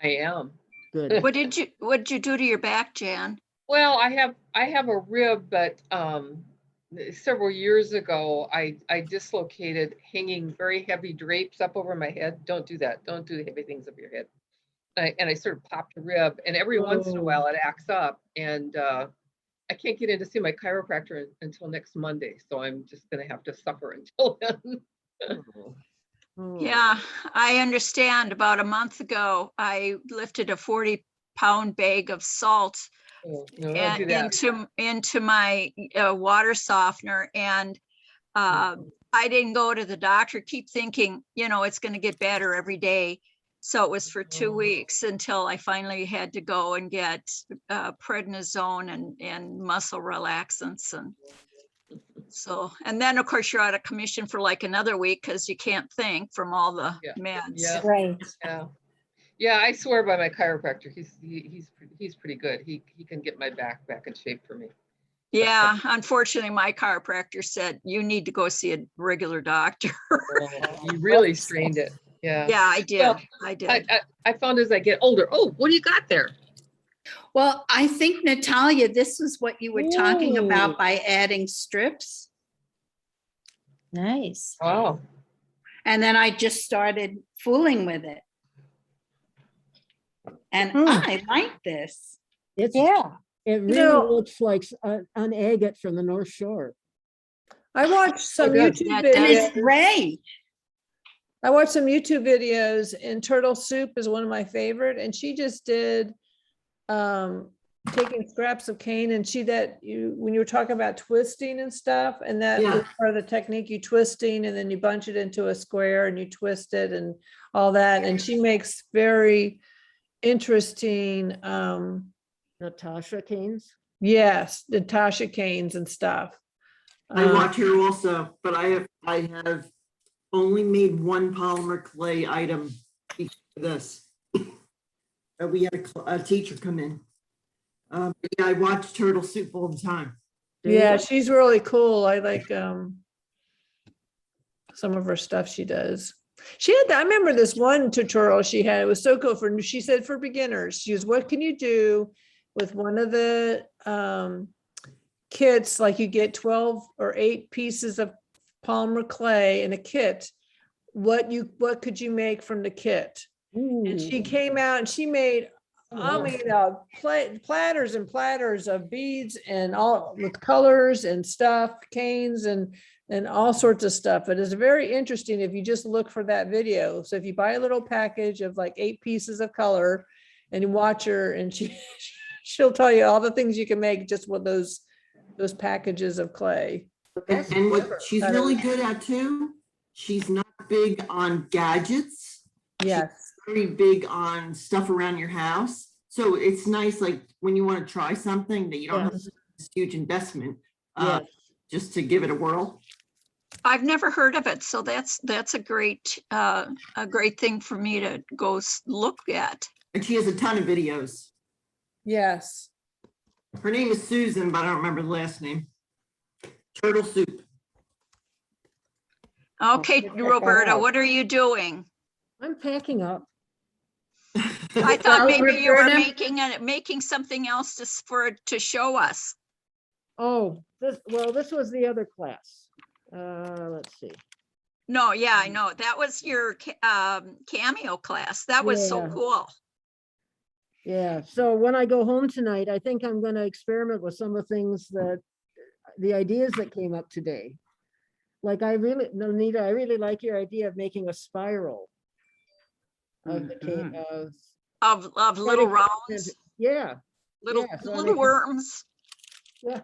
I am. Good. What did you do to your back, Jan? Well, I have a rib, but several years ago, I dislocated hanging very heavy drapes up over my head. Don't do that. Don't do the heavy things up your head. And I sort of popped a rib, and every once in a Oh. while it acts up, and I can't get in to see my chiropractor until next Monday. So I'm just going to have to suffer until then. Oh. Yeah, I understand. About a month ago, I lifted a 40-pound bag of salt Oh, no, don't do that. into my water softener, and I didn't go to the doctor, keep thinking, it's gonna get better every day. So it was for 2 weeks until I finally had to go and get prednisone and muscle relaxants and so, and then of course you're out of commission for like another week because you can't think from all the Yeah. meds. Yeah. Right. Yeah. Yeah, I swear by my chiropractor. He's pretty good. He can get my back in shape for me. Yeah, unfortunately, my chiropractor said you need to go see a regular doctor. You really strained it. Yeah. Yeah, I did. Well, I did. I found as I get older, oh, what do you got there? Well, I think Natalia, this is what you were talking Ooh. about by adding strips. Nice. Oh, And then I just started fooling with it. And I like this. It's, Yeah. it really know- looks like an agate from the North Shore. I watched some good. YouTube That And videos. it's gray. I watched some YouTube videos and turtle soup is one of my favorite. And she just did taking scraps of cane and when you were talking about twisting and stuff, and that Yeah. was part of the technique, you twisting and then you bunch it into a square and you twist it and all that. And she makes very interesting, Natasha Canes. yes, Natasha canes and stuff. I watch her also, but I have only made one polymer clay item before this. We had a teacher come in. But yeah, I watch Turtle Soup all the time. Yeah, she's really cool. I like some of her stuff she does. I remember this one tutorial she had, it was so cool she said for beginners, she was, what can you do with one of the kits, like you get 12 or 8 pieces of polymer clay in a kit. What could you make from the kit? And she came out and she made, platters and platters of beads and all with colors and stuff, canes and all sorts of stuff. It is very interesting if you just look for that video. So if you buy a little package of like 8 pieces of color and you watch her and she'll tell you all the things you can make just with those packages of clay. And what she's really good at too, she's not big on gadgets. Yes. Very big on stuff around your house. So it's nice, like when you want to try something that you don't have this huge investment, just to give it a whirl. I've never heard of it, so that's a great thing for me to go look at. And she has a ton of videos. Yes. Her name is Susan, but I don't remember the last name. Turtle Soup. Okay, check that Roberta, out. what are you doing? I'm packing up. I thought Well, maybe you were Roberta- making something else to show us. Oh, this was the other class. Let's see. No, yeah, I know. That was your cameo class. That was so Yeah. cool. Yeah, so when I go home tonight, I think I'm gonna experiment with some of the things the ideas that came up today. Like Nonita, I really like your idea of making a spiral of the cane Of little Dedicated- rounds, Yeah, little yeah, so I little make- worms, yeah,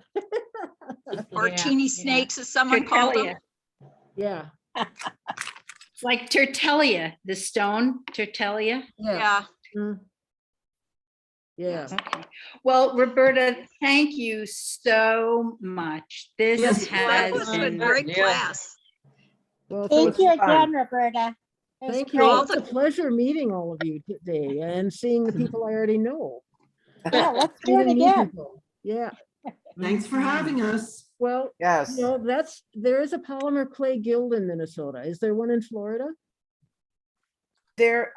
or Yeah, teeny yeah. snakes, as someone called them. Tertullia. yeah, It's like Tertullia, the stone Tertullia. yeah. Yeah, Mm. Yeah, Okay. Well, Roberta, thank you so much. This Yes, that has was a been great Yeah. class. well, Thank thank you fun. again, Roberta. It was thank you. great. It's a pleasure meeting all of you today and seeing the people I already know. Yeah, let's do it Meeting new again. people. Yeah, Thanks for having us. well, Yes, there is a polymer clay guild in Minnesota. Is there one in Florida? there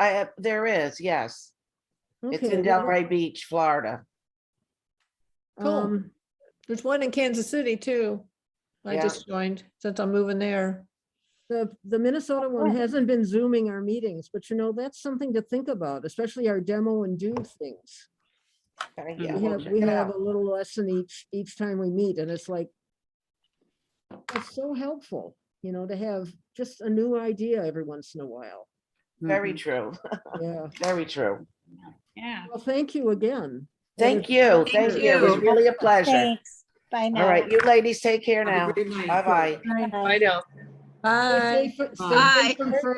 is, yes. It's Okay, in well, Delray Beach, Florida. Cool. There's one in Kansas City too. I Yeah. just joined since I'm moving there. The Minnesota one good. hasn't been Zooming our meetings, but that's something to think about, especially our demo and do things. Okay, We yeah, we'll have, check we it have out. a little lesson each time we meet, and it's like, it's so helpful, to have just a new idea every once in a while. Very true, Yeah, very true. Yeah. well, thank you again. It Thank is a you, pleasure. thank you. It was really a pleasure. Thanks. Bye now. All right, you ladies take care Have a now. great night. Bye-bye. I know. Bye. Stay safe Bye. from